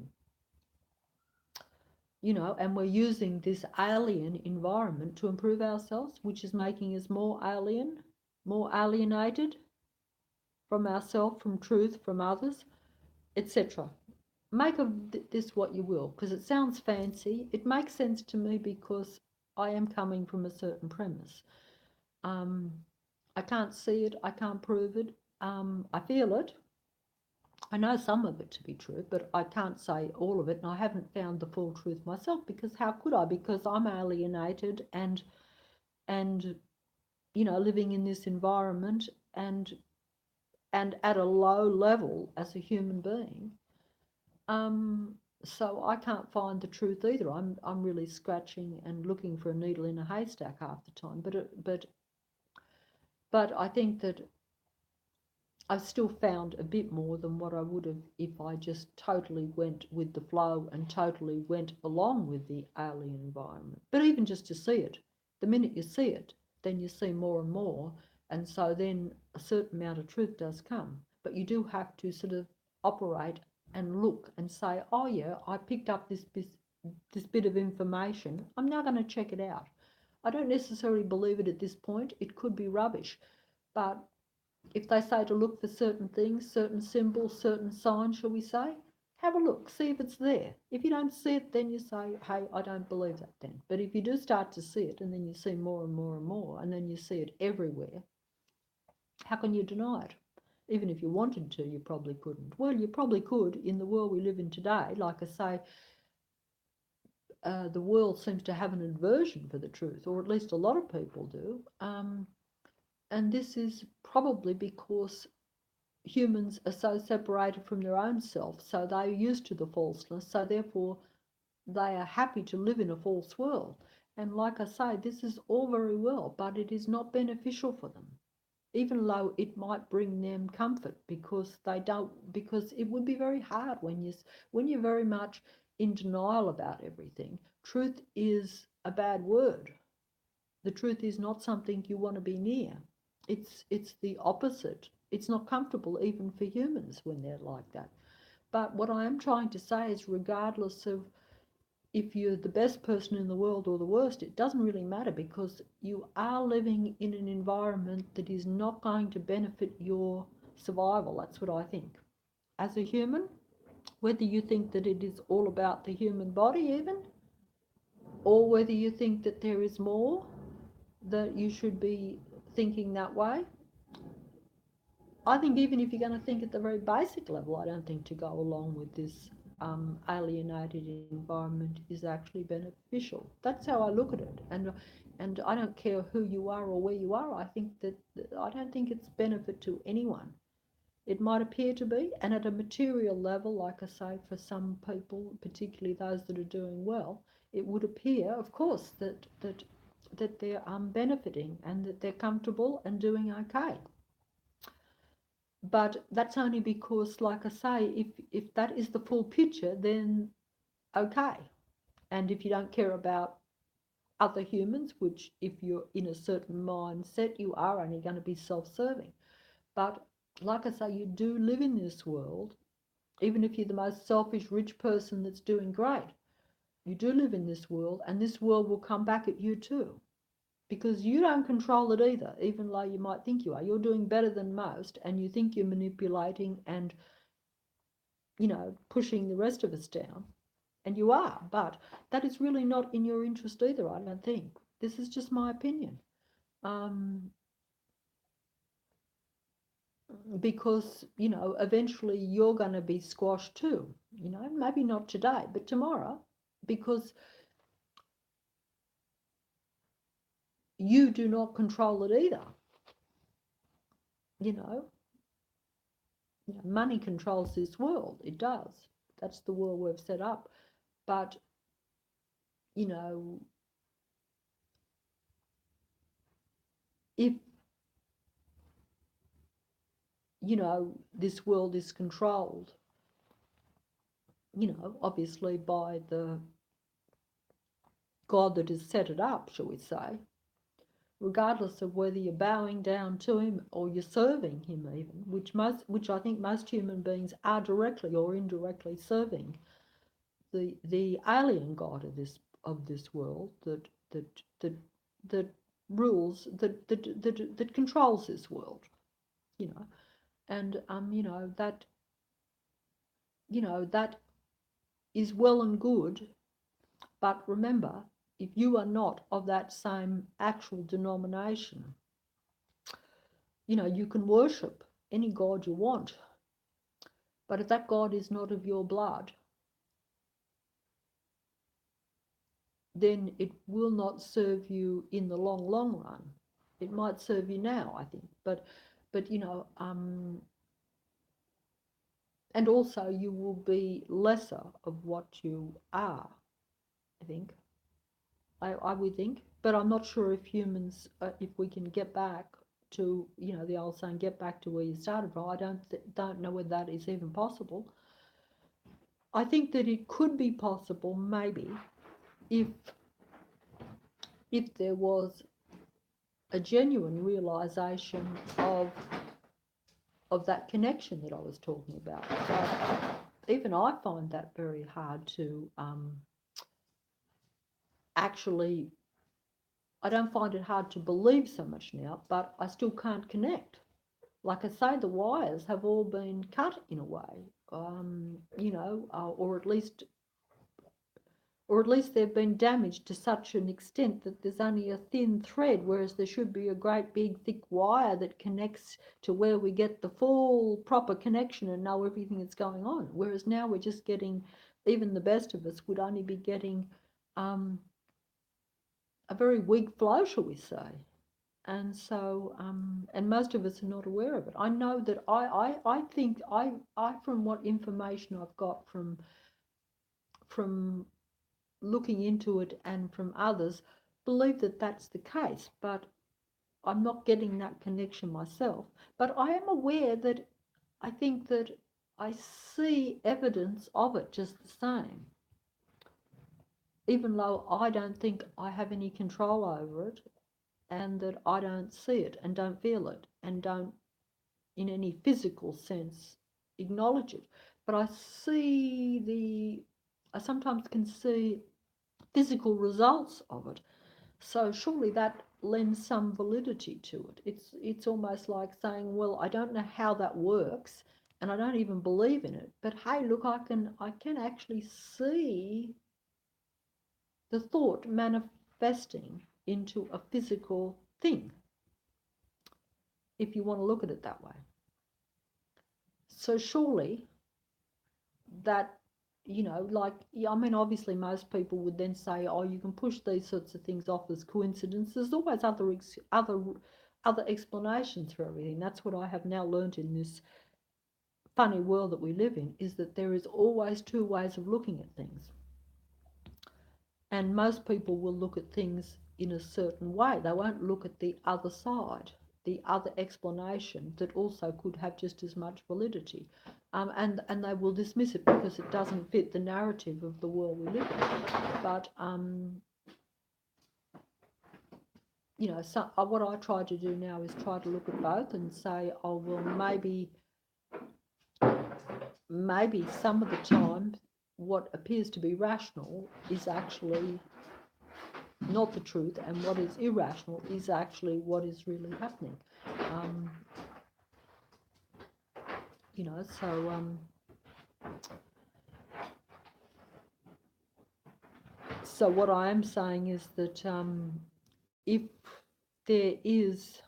and we're using this alien environment to improve ourselves, which is making us more alien, more alienated from ourselves, from truth, from others, etc. Make of this what you will, because it sounds fancy. It makes sense to me because I am coming from a certain premise. Um, I can't see it, I can't prove it. I feel it. I know some of it to be true, but I can't say all of it, and I haven't found the full truth myself, because how could I? Because I'm alienated and living in this environment and at a low level as a human being. So I can't find the truth either. I'm really scratching and looking for a needle in a haystack half the time. But I think that I've still found a bit more than what I would have if I just totally went with the flow and totally went along with the alien environment. But even just to see it, the minute you see it, then you see more and more. And so then a certain amount of truth does come. But you do have to sort of operate and look and say, oh yeah, I picked up this bit of information. I'm now going to check it out. I don't necessarily believe it at this point. It could be rubbish. But if they say to look for certain things, certain symbols, certain signs, shall we say, have a look, see if it's there. If you don't see it, then you say, hey, I don't believe that then. But if you do start to see it, and then you see more and more and more, and then you see it everywhere, how can you deny it? Even if you wanted to, you probably couldn't. Well, you probably could in the world we live in today. Like I say, the world seems to have an aversion for the truth, or at least a lot of people do. And this is probably because humans are so separated from their own self, so they're used to the falseness, so therefore they are happy to live in a false world. And like I say, this is all very well, but it is not beneficial for them, even though it might bring them comfort, because they don't, because it would be very hard when you're very much in denial about everything. Truth is a bad word. The truth is not something you want to be near. It's the opposite. It's not comfortable even for humans when they're like that. But what I am trying to say is, regardless of if you're the best person in the world or the worst, it doesn't really matter, because you are living in an environment that is not going to benefit your survival. That's what I think. As a human, whether you think that it is all about the human body, even, or whether you think that there is more, that you should be thinking that way. I think even if you're going to think at the very basic level, I don't think to go along with this alienated environment is actually beneficial. That's how I look at it, and I don't care who you are or where you are. I think that I don't think it's benefit to anyone. It might appear to be, and at a material level, like I say, for some people, particularly those that are doing well, it would appear, of course, that they're benefiting and that they're comfortable and doing okay. But that's only because, like I say, if that is the full picture, then okay. And if you don't care about other humans, which if you're in a certain mindset, you are only going to be self-serving. But like I say, you do live in this world, even if you're the most selfish rich person that's doing great. You do live in this world, and this world will come back at you too, because you don't control it either, even though you might think you are. You're doing better than most, and you think you're manipulating and, pushing the rest of us down, and you are, but that is really not in your interest either, I don't think. This is just my opinion. Um, because, eventually you're going to be squashed too, maybe not today, but tomorrow, because you do not control it either. You know, money controls this world. It does. That's the world we've set up. But, you know, if, this world is controlled, obviously by the God that has set it up, shall we say, regardless of whether you're bowing down to him or you're serving him, even, which I think most human beings are directly or indirectly serving the alien God of this world that that rules, that controls this world, you know, and that is well and good. But remember, if you are not of that same actual denomination, you can worship any God you want, but if that God is not of your blood, then it will not serve you in the long, long run. It might serve you now, I think, but and also you will be lesser of what you are, I think. I would think, but I'm not sure if humans, if we can get back to, the old saying, get back to where you started from. I don't know whether that is even possible. I think that it could be possible, maybe, if there was a genuine realization of that connection that I was talking about. So even I find that very hard to actually. I don't find it hard to believe so much now, but I still can't connect. Like I say, the wires have all been cut in a way, or at least they've been damaged to such an extent that there's only a thin thread, whereas there should be a great big thick wire that connects to where we get the full proper connection and know everything that's going on. Whereas now we're just getting, even the best of us would only be getting um, a very weak flow, shall we say. And so, and most of us are not aware of it. I know that I think from what information I've got from looking into it and from others, believe that that's the case, but I'm not getting that connection myself. But I am aware that I think that I see evidence of it just the same, even though I don't think I have any control over it, and that I don't see it and don't feel it and don't, in any physical sense, acknowledge it. But I sometimes can see physical results of it. So surely that lends some validity to it. It's almost like saying, well, I don't know how that works, and I don't even believe in it. But hey, look, I can actually see the thought manifesting into a physical thing, if you want to look at it that way. So surely that, like, yeah, I mean, obviously most people would then say, oh, you can push these sorts of things off as coincidence. There's always other explanations for everything. That's what I have now learnt in this funny world that we live in, is that there is always two ways of looking at things. And most people will look at things in a certain way. They won't look at the other side, the other explanation that also could have just as much validity. And they will dismiss it because it doesn't fit the narrative of the world we live in. But, what I try to do now is try to look at both and say, oh, well, maybe some of the time what appears to be rational is actually not the truth, and what is irrational is actually what is really happening. Um, so so what I am saying is that if there is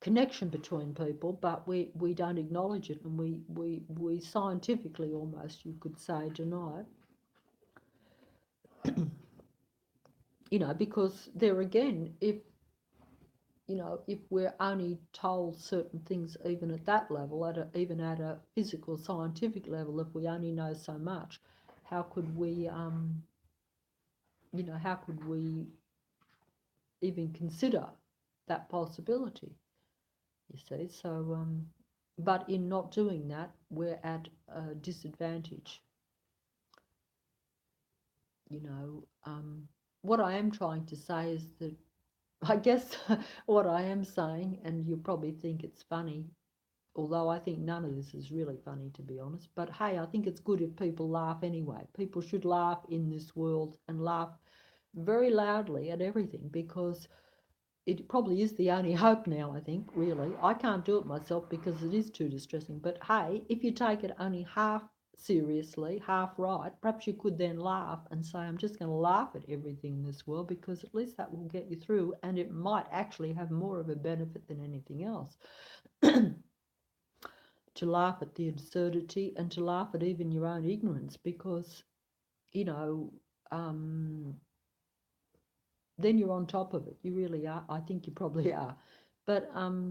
connection between people, but we don't acknowledge it, and we scientifically, almost you could say, deny it, because there again, if we're only told certain things, even at that level, even at a physical, scientific level, if we only know so much, how could we, how could we even consider that possibility? You see, so, but in not doing that, we're at a disadvantage. What I am trying to say is that I guess what I am saying, and you'll probably think it's funny, although I think none of this is really funny, to be honest. But hey, I think it's good if people laugh anyway. People should laugh in this world and laugh very loudly at everything, because it probably is the only hope now, I think, really. I can't do it myself because it is too distressing. But hey, if you take it only half seriously, half right, perhaps you could then laugh and say, I'm just going to laugh at everything in this world, because at least that will get you through, and it might actually have more of a benefit than anything else. To laugh at the absurdity and to laugh at even your own ignorance, because, you know, um, then you're on top of it. You really are. I think you probably are. But I've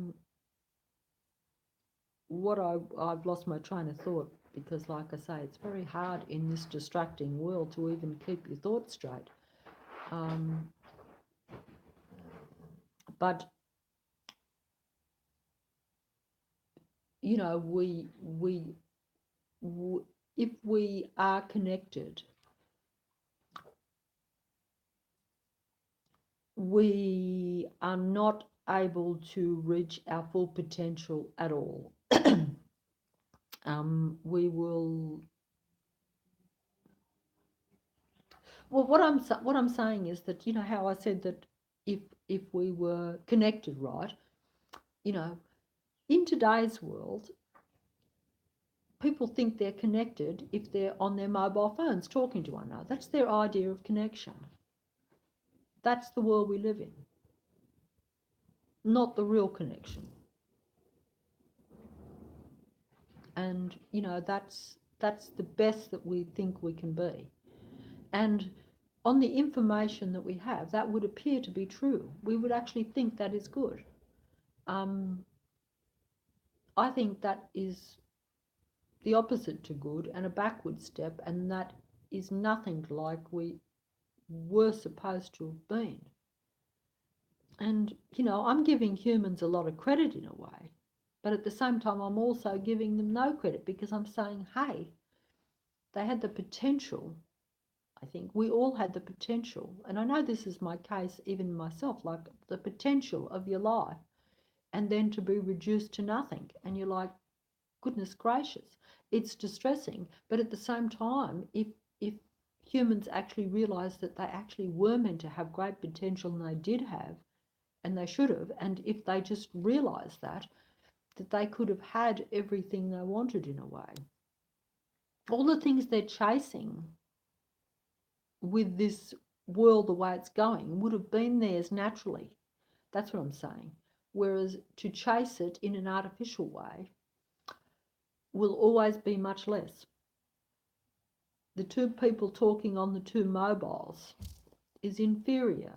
lost my train of thought, because, like I say, it's very hard in this distracting world to even keep your thoughts straight. Um, but if we are connected, we are not able to reach our full potential at all. We will. Well, what I'm saying is that, how I said that if we were connected, right, you know, in today's world, people think they're connected if they're on their mobile phones talking to one another. That's their idea of connection. That's the world we live in, not the real connection. And that's the best that we think we can be. And on the information that we have, that would appear to be true. We would actually think that is good. Um, I think that is the opposite to good and a backward step, and that is nothing like we were supposed to have been. And, I'm giving humans a lot of credit in a way, but at the same time, I'm also giving them no credit because I'm saying, hey, they had the potential. I think we all had the potential, and I know this is my case, even myself, like the potential of your life, and then to be reduced to nothing. And you're like, goodness gracious, it's distressing. But at the same time, if humans actually realised that they actually were meant to have great potential and they did have, and they should have, and if they just realised that they could have had everything they wanted in a way, all the things they're chasing with this world the way it's going would have been theirs naturally. That's what I'm saying. Whereas to chase it in an artificial way will always be much less. The two people talking on the two mobiles is inferior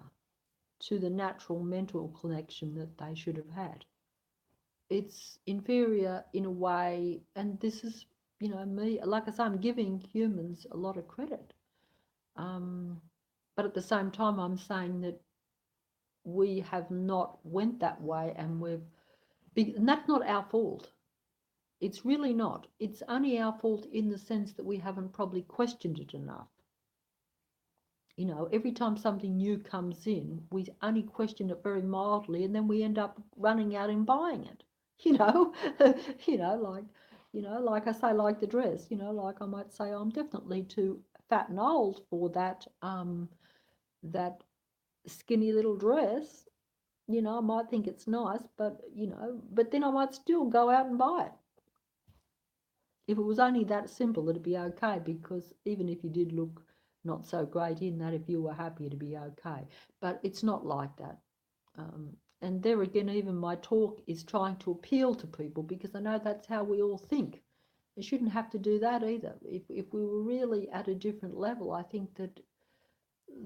to the natural mental connection that they should have had. It's inferior in a way, and this is, me, like I say, I'm giving humans a lot of credit. Um, but at the same time, I'm saying that we have not went that way, and and that's not our fault. It's really not. It's only our fault in the sense that we haven't probably questioned it enough. Every time something new comes in, we only question it very mildly, and then we end up running out and buying it. You know, like, like I say, like the dress. Like I might say, I'm definitely too fat and old for that skinny little dress. I might think it's nice, but then I might still go out and buy it. If it was only that simple, it'd be okay, because even if you did look not so great in that, if you were happy, it'd be okay. But it's not like that. And there again, even my talk is trying to appeal to people, because I know that's how we all think. It shouldn't have to do that either. If we were really at a different level, I think that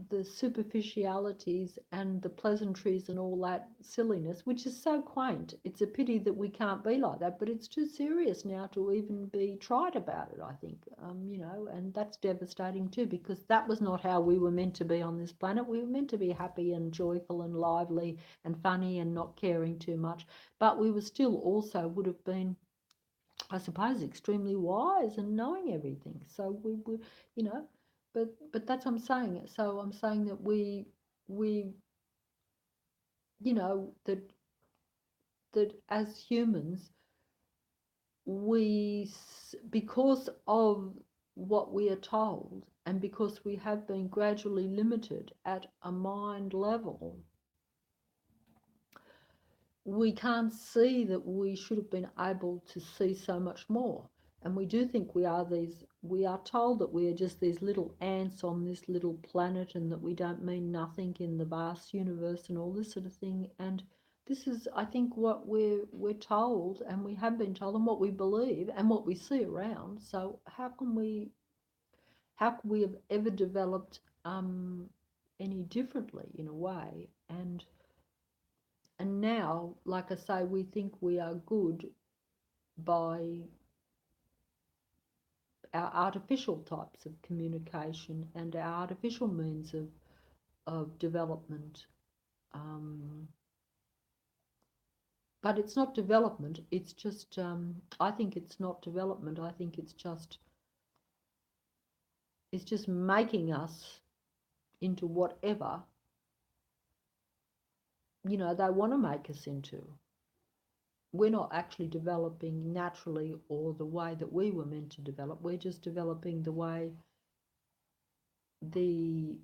the superficialities and the pleasantries and all that silliness, which is so quaint. It's a pity that we can't be like that, but it's too serious now to even be tried about it, I think. And that's devastating too, because that was not how we were meant to be on this planet. We were meant to be happy and joyful and lively and funny and not caring too much, but we were still also would have been, I suppose, extremely wise and knowing everything. So we would, you know, but that's what I'm saying. So I'm saying that we that as humans, because of what we are told, and because we have been gradually limited at a mind level, we can't see that we should have been able to see so much more. And we do think we are told that we are just these little ants on this little planet, and that we don't mean nothing in the vast universe and all this sort of thing. And this is, I think, what we're told, and we have been told, and what we believe, and what we see around. So how can we have ever developed any differently in a way? And now, like I say, we think we are good by our artificial types of communication and our artificial means of development. Um, but it's not development, it's just, I think it's not development, I think it's just making us into whatever, they want to make us into. We're not actually developing naturally or the way that we were meant to develop. We're just developing the way, the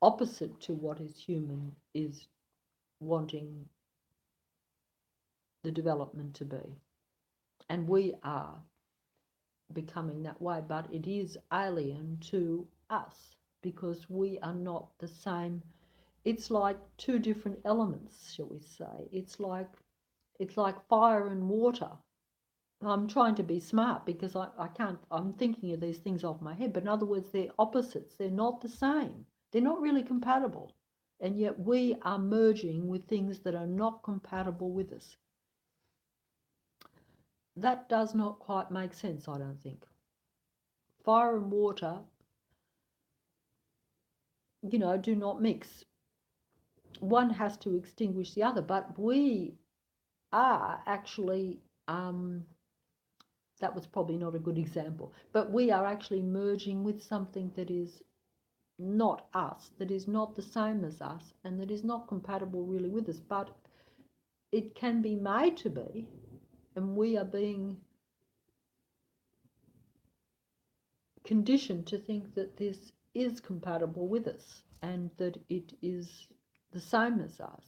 opposite to what is human is wanting the development to be. And we are becoming that way, but it is alien to us because we are not the same. It's like two different elements, shall we say. It's like fire and water. I'm trying to be smart because I can't, I'm thinking of these things off my head, but in other words, they're opposites. They're not the same. They're not really compatible. And yet we are merging with things that are not compatible with us. That does not quite make sense, I don't think. Fire and water do not mix. One has to extinguish the other, but we are actually, that was probably not a good example, but we are actually merging with something that is not us, that is not the same as us, and that is not compatible really with us, but it can be made to be, and we are being conditioned to think that this is compatible with us and that it is the same as us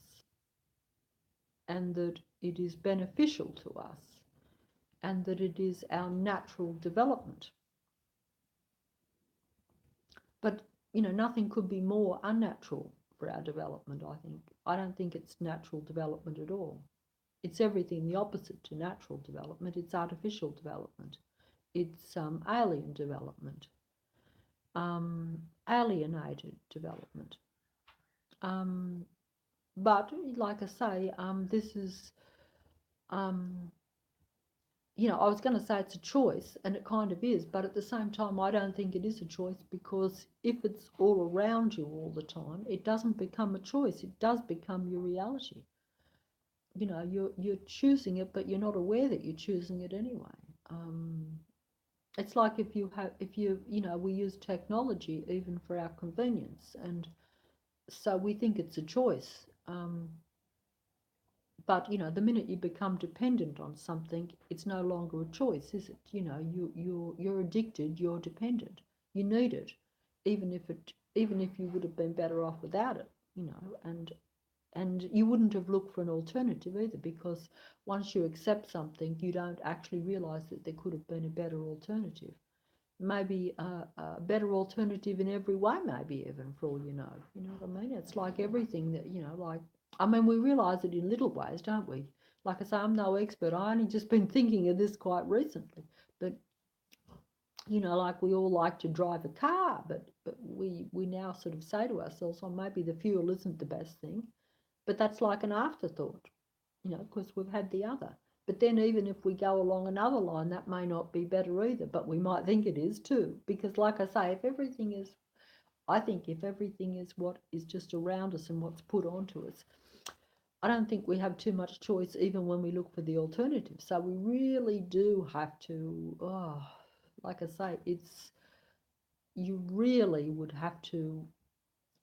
and that it is beneficial to us and that it is our natural development. But, nothing could be more unnatural for our development, I think. I don't think it's natural development at all. It's everything the opposite to natural development. It's artificial development. It's alien development, alienated development. Um, but, like I say, this is, um, I was going to say it's a choice, and it kind of is, but at the same time, I don't think it is a choice because if it's all around you all the time, it doesn't become a choice. It does become your reality. You're choosing it, but you're not aware that you're choosing it anyway. Um, it's like we use technology even for our convenience, and so we think it's a choice. But the minute you become dependent on something, it's no longer a choice, is it? You're addicted. You're dependent. You need it, even if you would have been better off without it. And you wouldn't have looked for an alternative either, because once you accept something, you don't actually realise that there could have been a better alternative. Maybe a better alternative in every way, maybe even for all you know. You know what I mean? It's like everything that, like, I mean, we realise it in little ways, don't we? Like I say, I'm no expert. I only just been thinking of this quite recently. But, like we all like to drive a car, but we now sort of say to ourselves, oh, maybe the fuel isn't the best thing. But that's like an afterthought, because we've had the other. But then even if we go along another line, that may not be better either, but we might think it is too. Because like I say, I think if everything is what is just around us and what's put onto us, I don't think we have too much choice even when we look for the alternative. So we really do have to, like I say, you really would have to.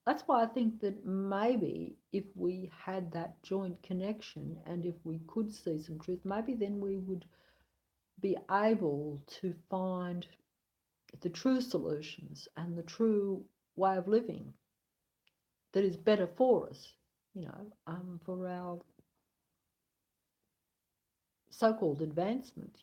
That's why I think that maybe if we had that joint connection and if we could see some truth, maybe then we would be able to find the true solutions and the true way of living that is better for us, for our so-called advancement,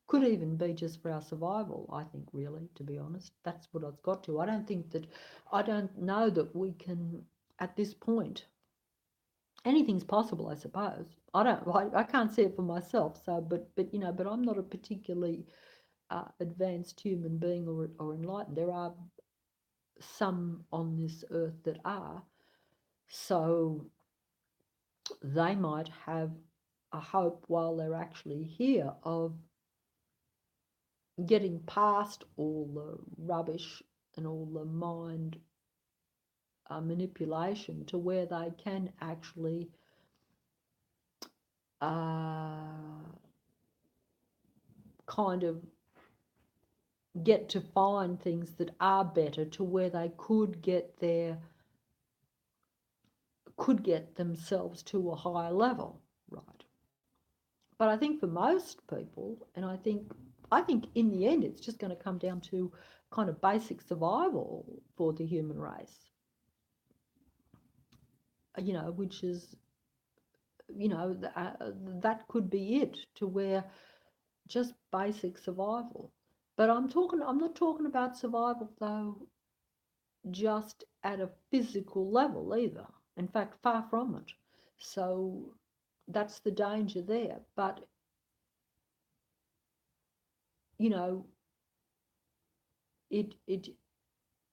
could even be just for our survival, I think, really, to be honest. That's what I've got to. I don't know that we can, at this point, anything's possible, I suppose. I can't see it for myself. So, but I'm not a particularly advanced human being or enlightened. There are some on this earth that are. So they might have a hope while they're actually here of getting past all the rubbish and all the mind manipulation to where they can actually uh, kind of get to find things that are better to where they could get themselves to a higher level, right? But I think for most people, and I think in the end it's just going to come down to kind of basic survival for the human race, which is, that could be it, to where just basic survival. But I'm not talking about survival though just at a physical level either. In fact, far from it. So that's the danger there. But, you know, it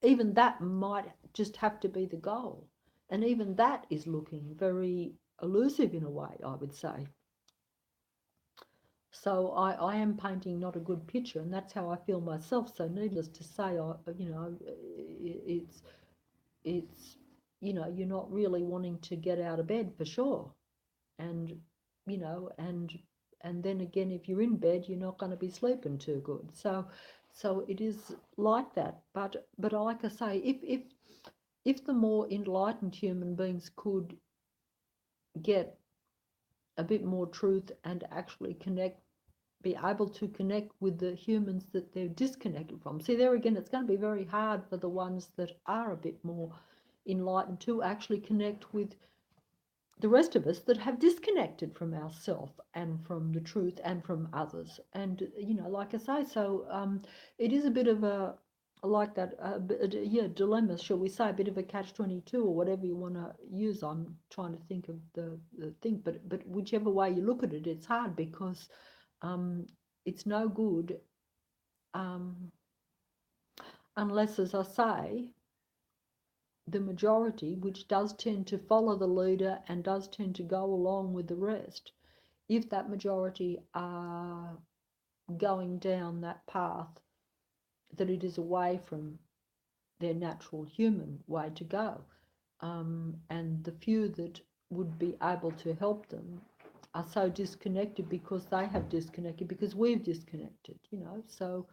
even that might just have to be the goal. And even that is looking very elusive in a way, I would say. So I am painting not a good picture, and that's how I feel myself. So needless to say, it's it's, you're not really wanting to get out of bed for sure. And, and then again, if you're in bed, you're not going to be sleeping too good. So it is like that. But like I say, if the more enlightened human beings could get a bit more truth and actually be able to connect with the humans that they're disconnected from. See, there again, it's going to be very hard for the ones that are a bit more enlightened to actually connect with the rest of us that have disconnected from ourself and from the truth and from others. And, like I say, so it is a bit of a, like that, yeah, dilemma, shall we say, a bit of a catch-22 or whatever you want to use. I'm trying to think of the thing, but whichever way you look at it, it's hard because um, it's no good um, unless, as I say, the majority, which does tend to follow the leader and does tend to go along with the rest, if that majority are going down that path, that it is away from their natural human way to go. And the few that would be able to help them are so disconnected because they have disconnected, because we've disconnected, So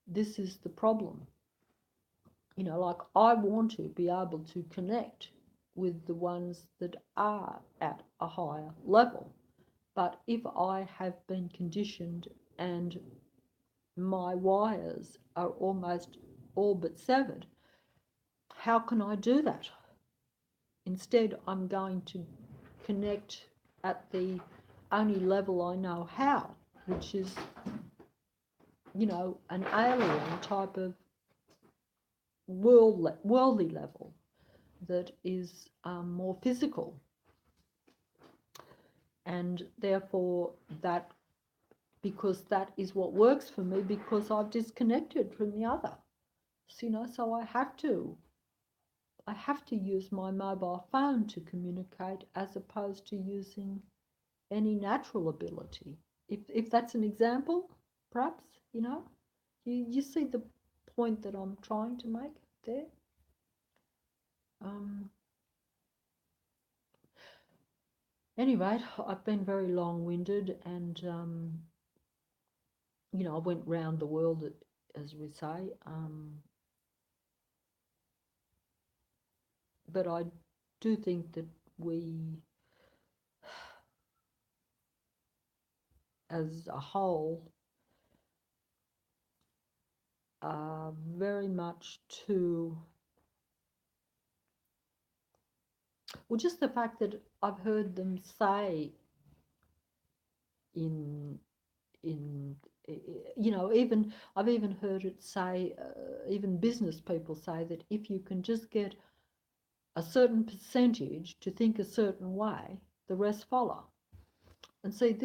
this is the problem. Like I want to be able to connect with the ones that are at a higher level. But if I have been conditioned and my wires are almost all but severed, how can I do that? Instead, I'm going to connect at the only level I know how, which is, an alien type of worldly level that is more physical. And therefore, that because that is what works for me because I've disconnected from the other. So I have to use my mobile phone to communicate as opposed to using any natural ability. If that's an example, perhaps, you see the point that I'm trying to make there. Um, anyway, I've been very long-winded, and I went round the world, as we say. But I do think that we, as a whole, are very much too. Well, just the fact that I've heard them say in in even I've even heard it say, even business people say that if you can just get a certain percentage to think a certain way, the rest follow. And see, if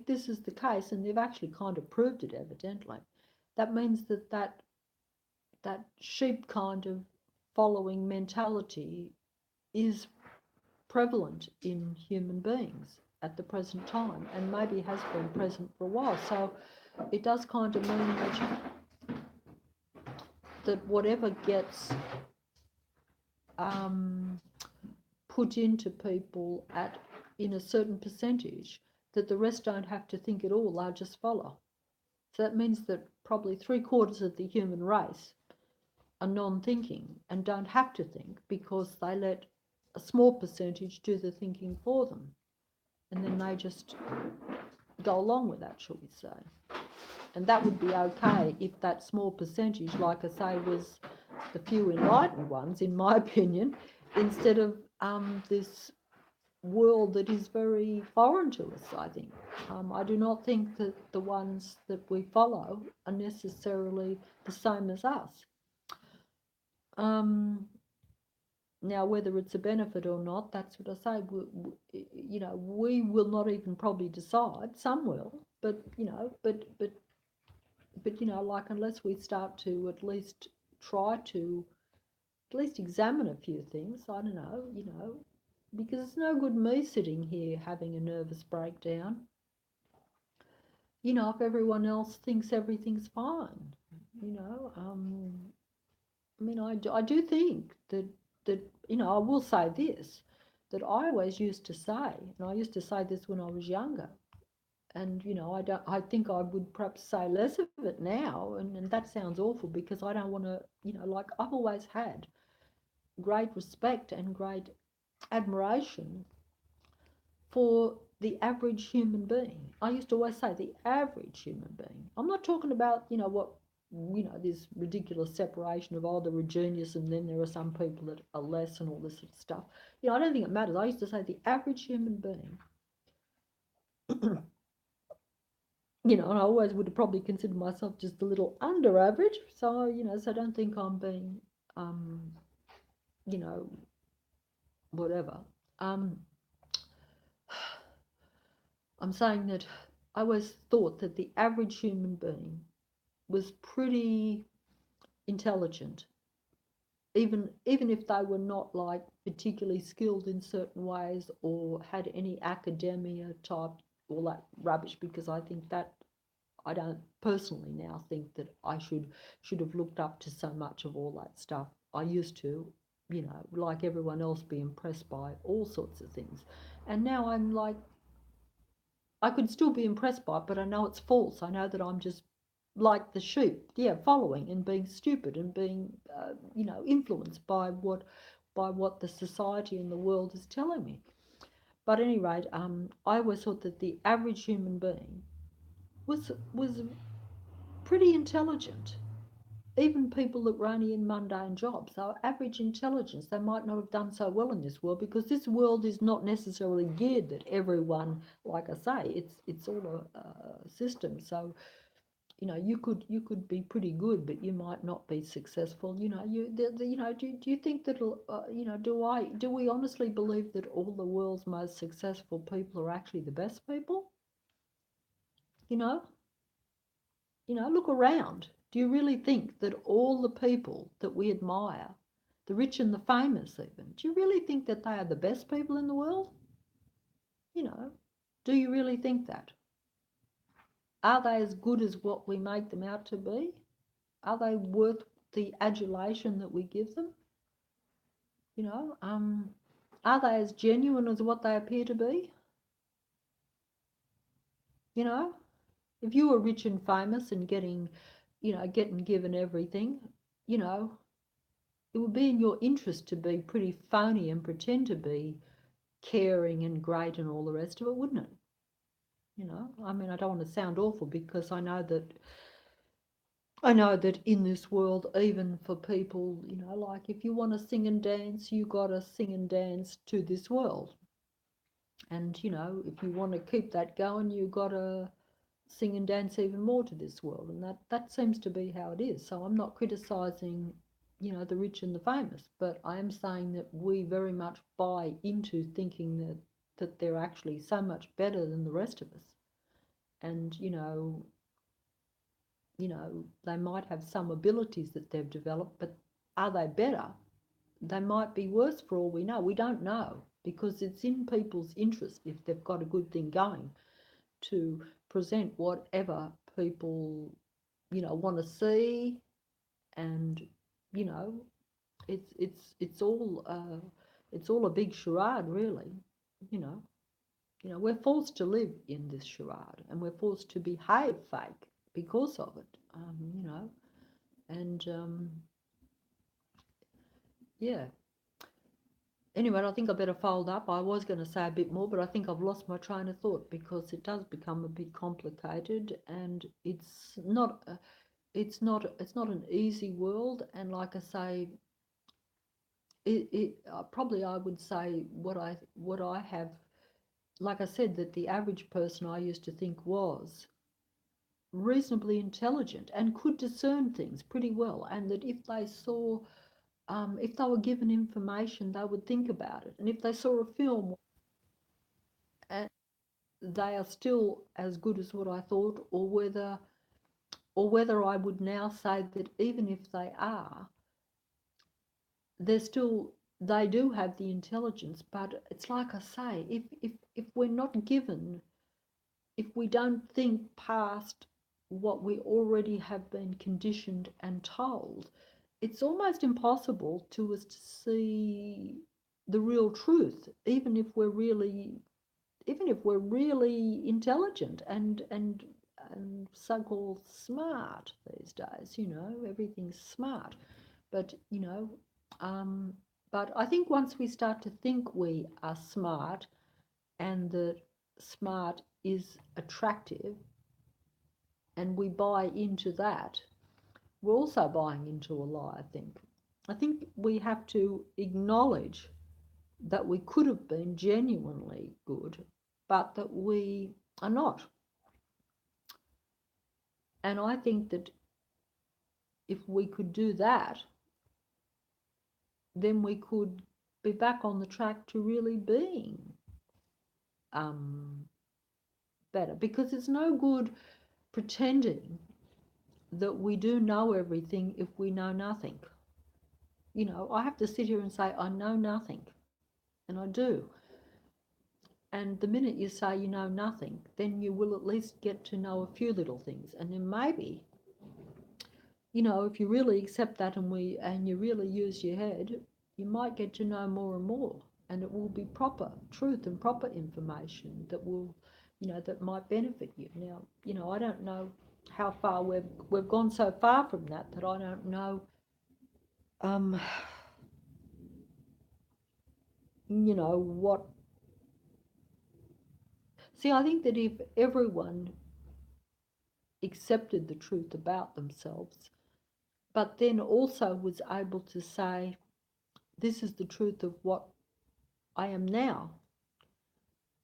this is the case, and they've actually kind of proved it evidently, that means that sheep kind of following mentality is prevalent in human beings at the present time, and maybe has been present for a while. So it does kind of mean that whatever gets um, put into people in a certain percentage, that the rest don't have to think at all, they'll just follow. So that means that probably 3/4 of the human race are non-thinking and don't have to think because they let a small percentage do the thinking for them, and then they just go along with that, shall we say. And that would be okay if that small percentage, like I say, was the few enlightened ones, in my opinion, instead of this world that is very foreign to us, I think. I do not think that the ones that we follow are necessarily the same as us. Now, whether it's a benefit or not, that's what I say. We will not even probably decide. Some will, but like unless we start to at least try to at least examine a few things. I don't know, because it's no good me sitting here having a nervous breakdown. If everyone else thinks everything's fine, you know. I mean, I do think that, I will say this, that I always used to say, and I used to say this when I was younger, and I think I would perhaps say less of it now, and that sounds awful because I don't want to, like I've always had great respect and great admiration for the average human being. I used to always say the average human being. I'm not talking about, what, this ridiculous separation of, oh, they're a genius and then there are some people that are less and all this sort of stuff. I don't think it matters. I used to say the average human being, and I always would have probably considered myself just a little under average. So, so I don't think I'm being, um, you know, whatever. Um, I'm saying that I always thought that the average human being was pretty intelligent, even if they were not like particularly skilled in certain ways or had any academia type, all that rubbish. Because I think that I don't personally now think that I should have looked up to so much of all that stuff. I used to, like everyone else, be impressed by all sorts of things, and now I'm like, I could still be impressed by it, but I know it's false. I know that I'm just like the sheep, yeah, following and being stupid and being, influenced by what the society and the world is telling me. But at any rate, I always thought that the average human being was pretty intelligent. Even people that were only in mundane jobs, they were average intelligence. They might not have done so well in this world because this world is not necessarily geared that everyone, like I say, it's all a system. So you could be pretty good, but you might not be successful. Do you think that do we honestly believe that all the world's most successful people are actually the best people? You know, look around. Do you really think that all the people that we admire, the rich and the famous even, do you really think that they are the best people in the world? You know, do you really think that? Are they as good as what we make them out to be? Are they worth the adulation that we give them? You know, are they as genuine as what they appear to be? You know, if you were rich and famous and getting given everything, you know, it would be in your interest to be pretty phony and pretend to be caring and great and all the rest of it, wouldn't it? I mean, I don't want to sound awful because I know that in this world, even for people, like if you want to sing and dance, you got to sing and dance to this world. And, if you want to keep that going, you got to sing and dance even more to this world. And that seems to be how it is. So I'm not criticising, the rich and the famous, but I am saying that we very much buy into thinking that they're actually so much better than the rest of us. And, they might have some abilities that they've developed, but are they better? They might be worse for all we know. We don't know because it's in people's interest if they've got a good thing going to present whatever people, want to see. And, you know, it's all a big charade, really. You know, we're forced to live in this charade and we're forced to behave fake because of it. And yeah. Anyway, I think I better fold up. I was going to say a bit more, but I think I've lost my train of thought because it does become a bit complicated, and it's not an easy world. And like I say, probably I would say what I have, like I said, that the average person I used to think was reasonably intelligent and could discern things pretty well, and that if they were given information, they would think about it, and if they saw a film, and they are still as good as what I thought, or whether I would now say that even if they are, they do have the intelligence. But it's like I say, if we're not given, if we don't think past what we already have been conditioned and told, it's almost impossible to us to see the real truth, even if we're really intelligent and so-called smart these days. Everything's smart, but um, but I think once we start to think we are smart and that smart is attractive, and we buy into that, we're also buying into a lie. I think we have to acknowledge that we could have been genuinely good, but that we are not. And I think that if we could do that, then we could be back on the track to really being um, better. Because it's no good pretending that we do know everything if we know nothing. I have to sit here and say, I know nothing, and I do. And the minute you say you know nothing, then you will at least get to know a few little things. And then maybe, if you really accept that and you really use your head, you might get to know more and more. And it will be proper truth and proper information that might benefit you. Now, I don't know how far we've gone so far from that I don't know, um, what. See, I think that if everyone accepted the truth about themselves, but then also was able to say, this is the truth of what I am now,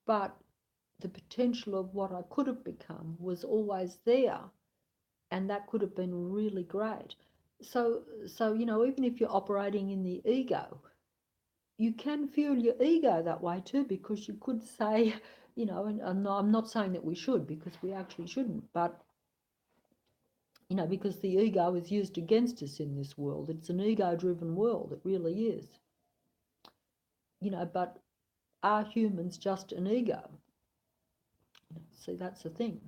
but the potential of what I could have become was always there, and that could have been really great. So even if you're operating in the ego, you can feel your ego that way too, because you could say, and I'm not saying that we should, because we actually shouldn't, but because the ego is used against us in this world. It's an ego-driven world. It really is. But are humans just an ego? See, that's the thing.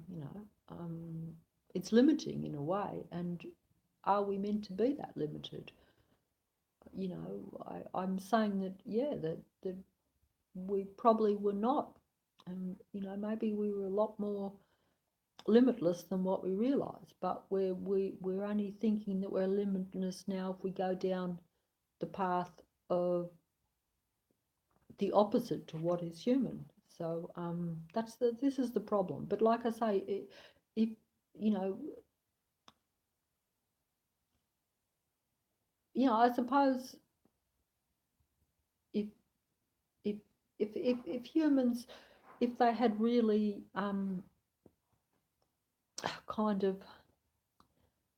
It's limiting in a way, and are we meant to be that limited? I'm saying that, yeah, that we probably were not, and maybe we were a lot more limitless than what we realise. But we're only thinking that we're limitless now if we go down the path of the opposite to what is human. So this is the problem. But like I say, if you know, I suppose if if if humans, if they had really kind of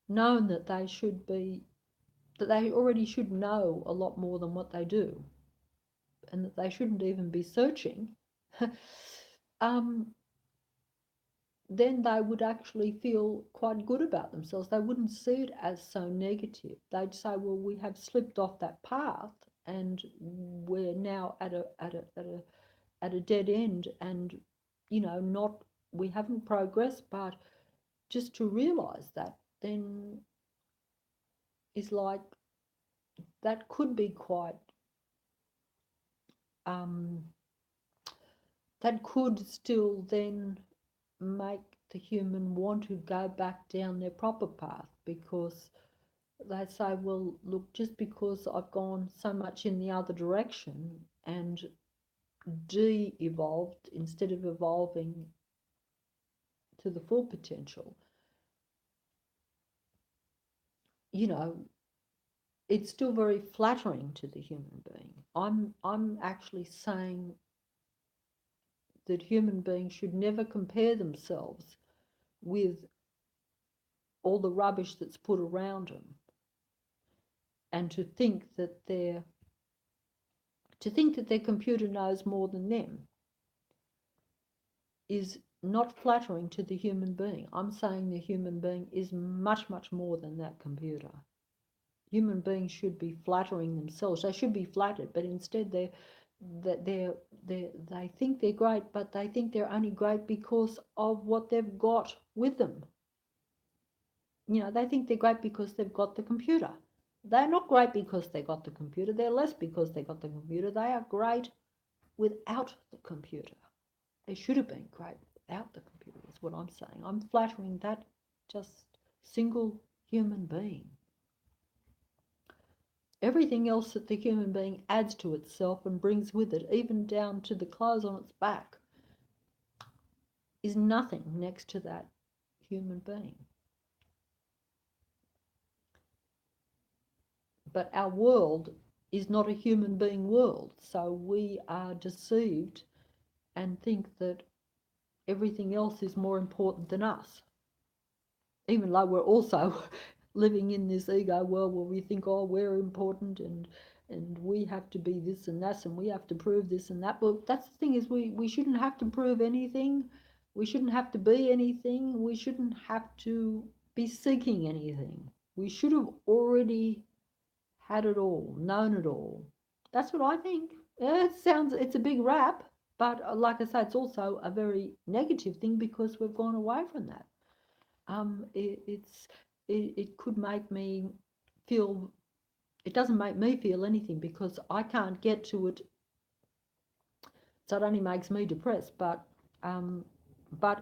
known that they already should know a lot more than what they do, and that they shouldn't even be searching, um, then they would actually feel quite good about themselves. They wouldn't see it as so negative. They'd say, well, we have slipped off that path, and we're now at a dead end, and not we haven't progressed. But just to realize that then is like, that could be quite um, that could still then make the human want to go back down their proper path, because they say, well, look, just because I've gone so much in the other direction and de-evolved instead of evolving to the full potential, you know, it's still very flattering to the human being. I'm actually saying that human beings should never compare themselves with all the rubbish that's put around them, and to think that their computer knows more than them is not flattering to the human being. I'm saying the human being is much, much more than that computer. Human beings should be flattering themselves. They should be flattered, but instead they think they're great, but they think they're only great because of what they've got with them. They think they're great because they've got the computer. They're not great because they got the computer. They're less because they got the computer. They are great without the computer. They should have been great without the computer, is what I'm saying. I'm flattering that just single human being. Everything else that the human being adds to itself and brings with it, even down to the clothes on its back, is nothing next to that human being. But our world is not a human being world, so we are deceived and think that everything else is more important than us, even though we're also living in this ego world where we think, oh, we're important and we have to be this and that and we have to prove this and that. But that's the thing, is we shouldn't have to prove anything. We shouldn't have to be anything. We shouldn't have to be seeking anything. We should have already had it all, known it all. That's what I think. It's a big rap, but like I say, it's also a very negative thing because we've gone away from that. It could make me feel. It doesn't make me feel anything because I can't get to it, so it only makes me depressed. But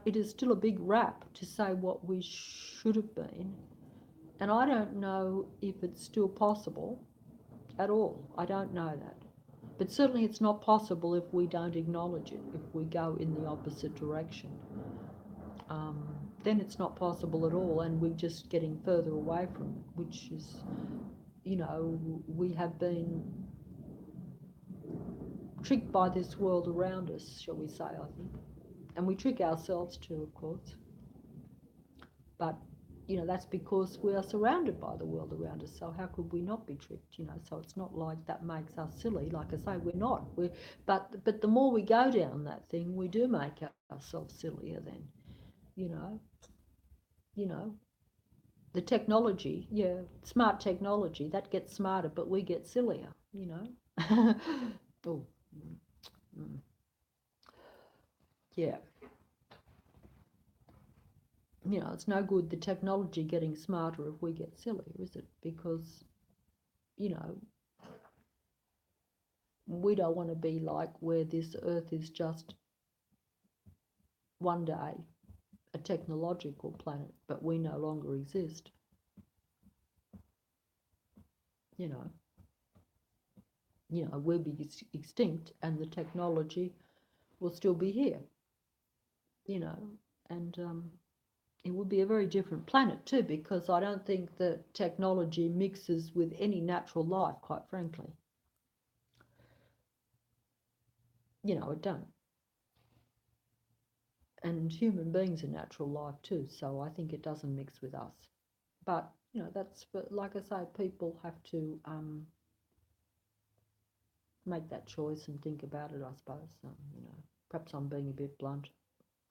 it is still a big rap to say what we should have been, and I don't know if it's still possible at all. I don't know that. But certainly it's not possible if we don't acknowledge it, if we go in the opposite direction. Um, then it's not possible at all, and we're just getting further away from it, which is, we have been tricked by this world around us, shall we say, I think. And we trick ourselves too, of course. But, that's because we are surrounded by the world around us, so how could we not be tricked, So it's not like that makes us silly. Like I say, we're not. But the more we go down that thing, we do make ourselves sillier then, you know. You know, the technology, yeah, smart technology, that gets smarter, but we get sillier. Oh, mm, yeah. It's no good the technology getting smarter if we get sillier, is it? Because, you know, we don't want to be like where this earth is just one day a technological planet, but we no longer exist. You know, we'll be extinct, and the technology will still be here. You know, and it would be a very different planet too, because I don't think that technology mixes with any natural life, quite frankly. It don't. And human beings are natural life too, so I think it doesn't mix with us. But but like I say, people have to make that choice and think about it, I suppose. Perhaps I'm being a bit blunt.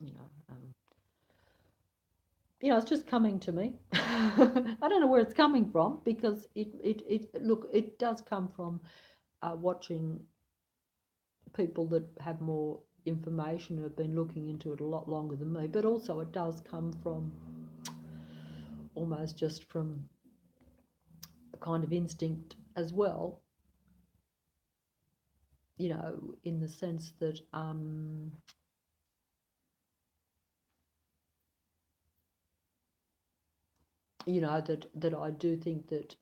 You know, um, it's just coming to me. I don't know where it's coming from because it does come from watching people that have more information, who have been looking into it a lot longer than me, but also it does come from almost just from a kind of instinct as well, in the sense that that I do think that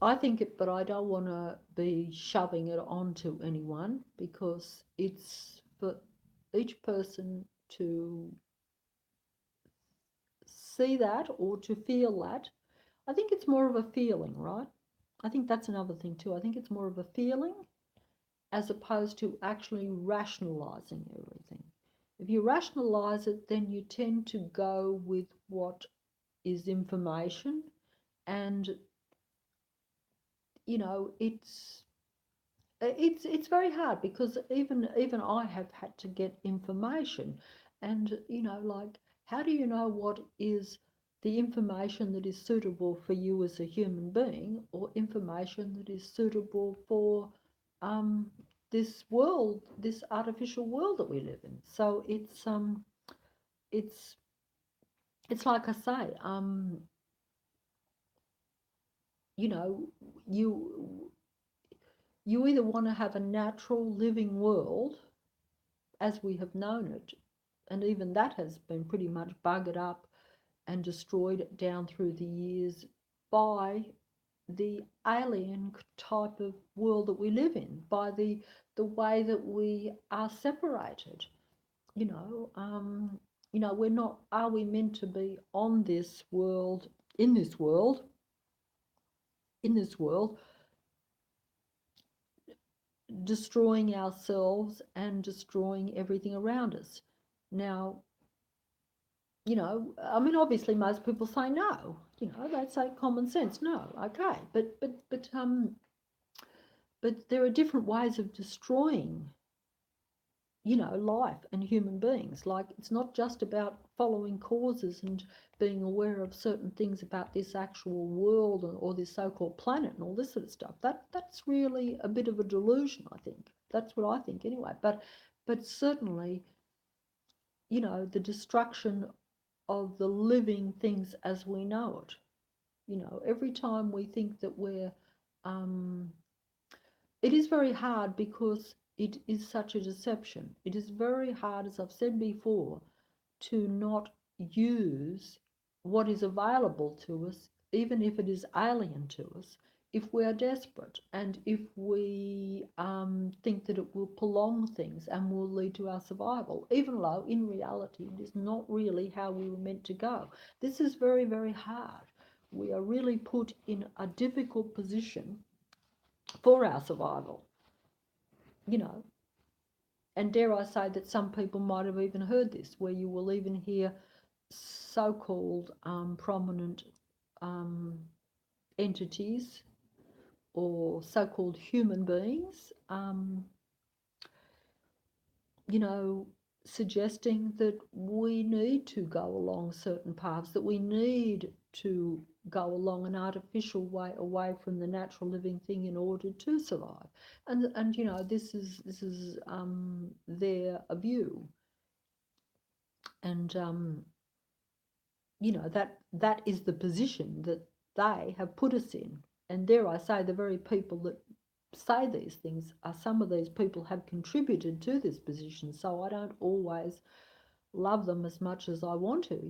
I think it, but I don't want to be shoving it onto anyone because it's for each person to see that or to feel that. I think it's more of a feeling, right? I think that's another thing too. I think it's more of a feeling as opposed to actually rationalizing everything. If you rationalize it, then you tend to go with what is information, and it's very hard because even I have had to get information, and like, how do you know what is the information that is suitable for you as a human being, or information that is suitable for um, this world, this artificial world that we live in? So it's it's like I say, you know, you you either want to have a natural living world as we have known it, and even that has been pretty much buggered up and destroyed down through the years by the alien type of world that we live in, by the way that we are separated. You know, we're not. Are we meant to be on this world, in this world, in this world, destroying ourselves and destroying everything around us? Now, I mean, obviously, most people say no. They'd say common sense, no, okay, but there are different ways of destroying, life and human beings. Like, it's not just about following causes and being aware of certain things about this actual world or this so-called planet and all this sort of stuff. That's really a bit of a delusion, I think. That's what I think anyway. But certainly, the destruction of the living things as we know it. Every time we think that um, it is very hard because it is such a deception. It is very hard, as I've said before, to not use what is available to us, even if it is alien to us, if we are desperate and if we think that it will prolong things and will lead to our survival, even though in reality it is not really how we were meant to go. This is very, very hard. We are really put in a difficult position for our survival, you know. And dare I say that some people might have even heard this, where you will even hear so-called prominent um, entities or so-called human beings, you know, suggesting that we need to go along certain paths, that we need to go along an artificial way away from the natural living thing in order to survive. And this is their view, and that is the position that they have put us in. And dare I say, the very people that say these things are some of these people have contributed to this position. So I don't always love them as much as I want to,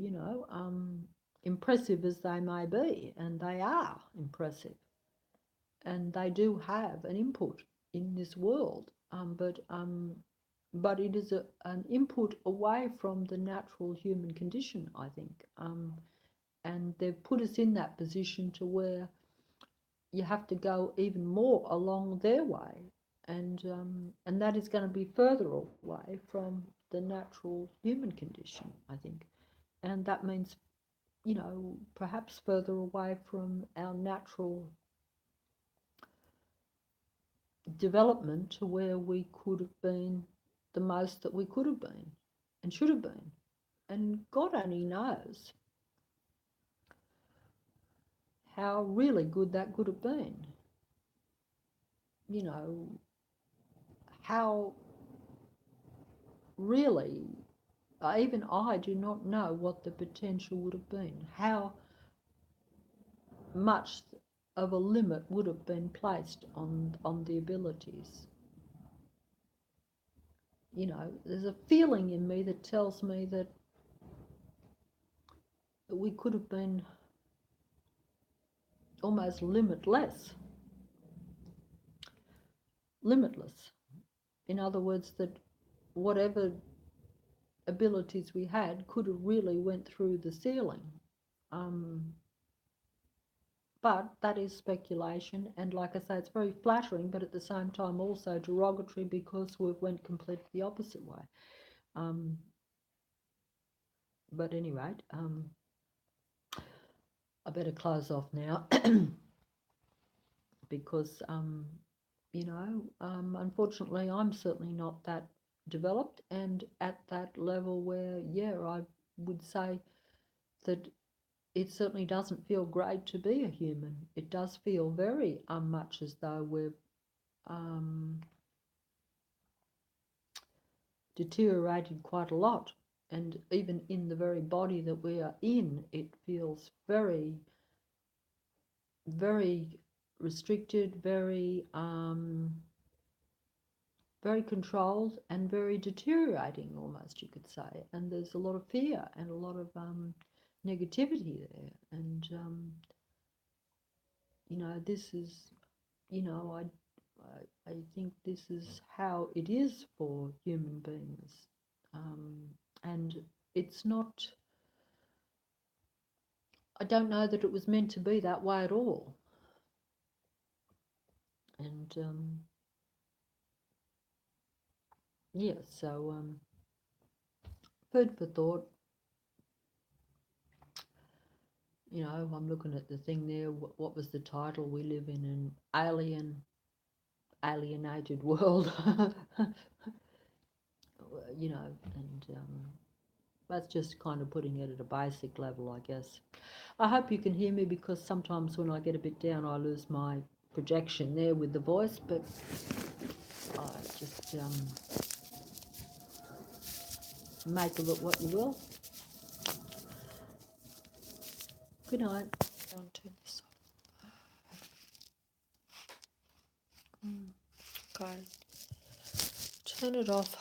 impressive as they may be, and they are impressive, and they do have an input in this world, but it is an input away from the natural human condition, I think. And they've put us in that position to where you have to go even more along their way, and that is going to be further away from the natural human condition, I think, and that means perhaps further away from our natural development to where we could have been the most that we could have been and should have been, and God only knows how really good that could have been. You know, how really, even I do not know what the potential would have been, how much of a limit would have been placed on the abilities. There's a feeling in me that tells me that we could have been almost limitless. In other words, that whatever abilities we had could have really went through the ceiling. Um, but that is speculation, and like I say, it's very flattering, but at the same time also derogatory because we've went completely the opposite way. Um, but anyway, I better close off now because unfortunately, I'm certainly not that developed and at that level where, yeah, I would say that it certainly doesn't feel great to be a human. It does feel very much as though we've deteriorated quite a lot. and even in the very body that we are in, it feels very, very restricted, very controlled, and very deteriorating, almost, you could say. And there's a lot of fear and a lot of negativity there. And this is, I think this is how it is for human beings, and it's not. I don't know that it was meant to be that way at all. And yeah, so food for thought. I'm looking at the thing there. What was the title? We live in an alienated world. And that's just kind of putting it at a basic level, I guess. I hope you can hear me, because sometimes when I get a bit down, I lose my projection there with the voice, but I just make of it what you will. Good night. I'll turn this off. Okay. Turn it off.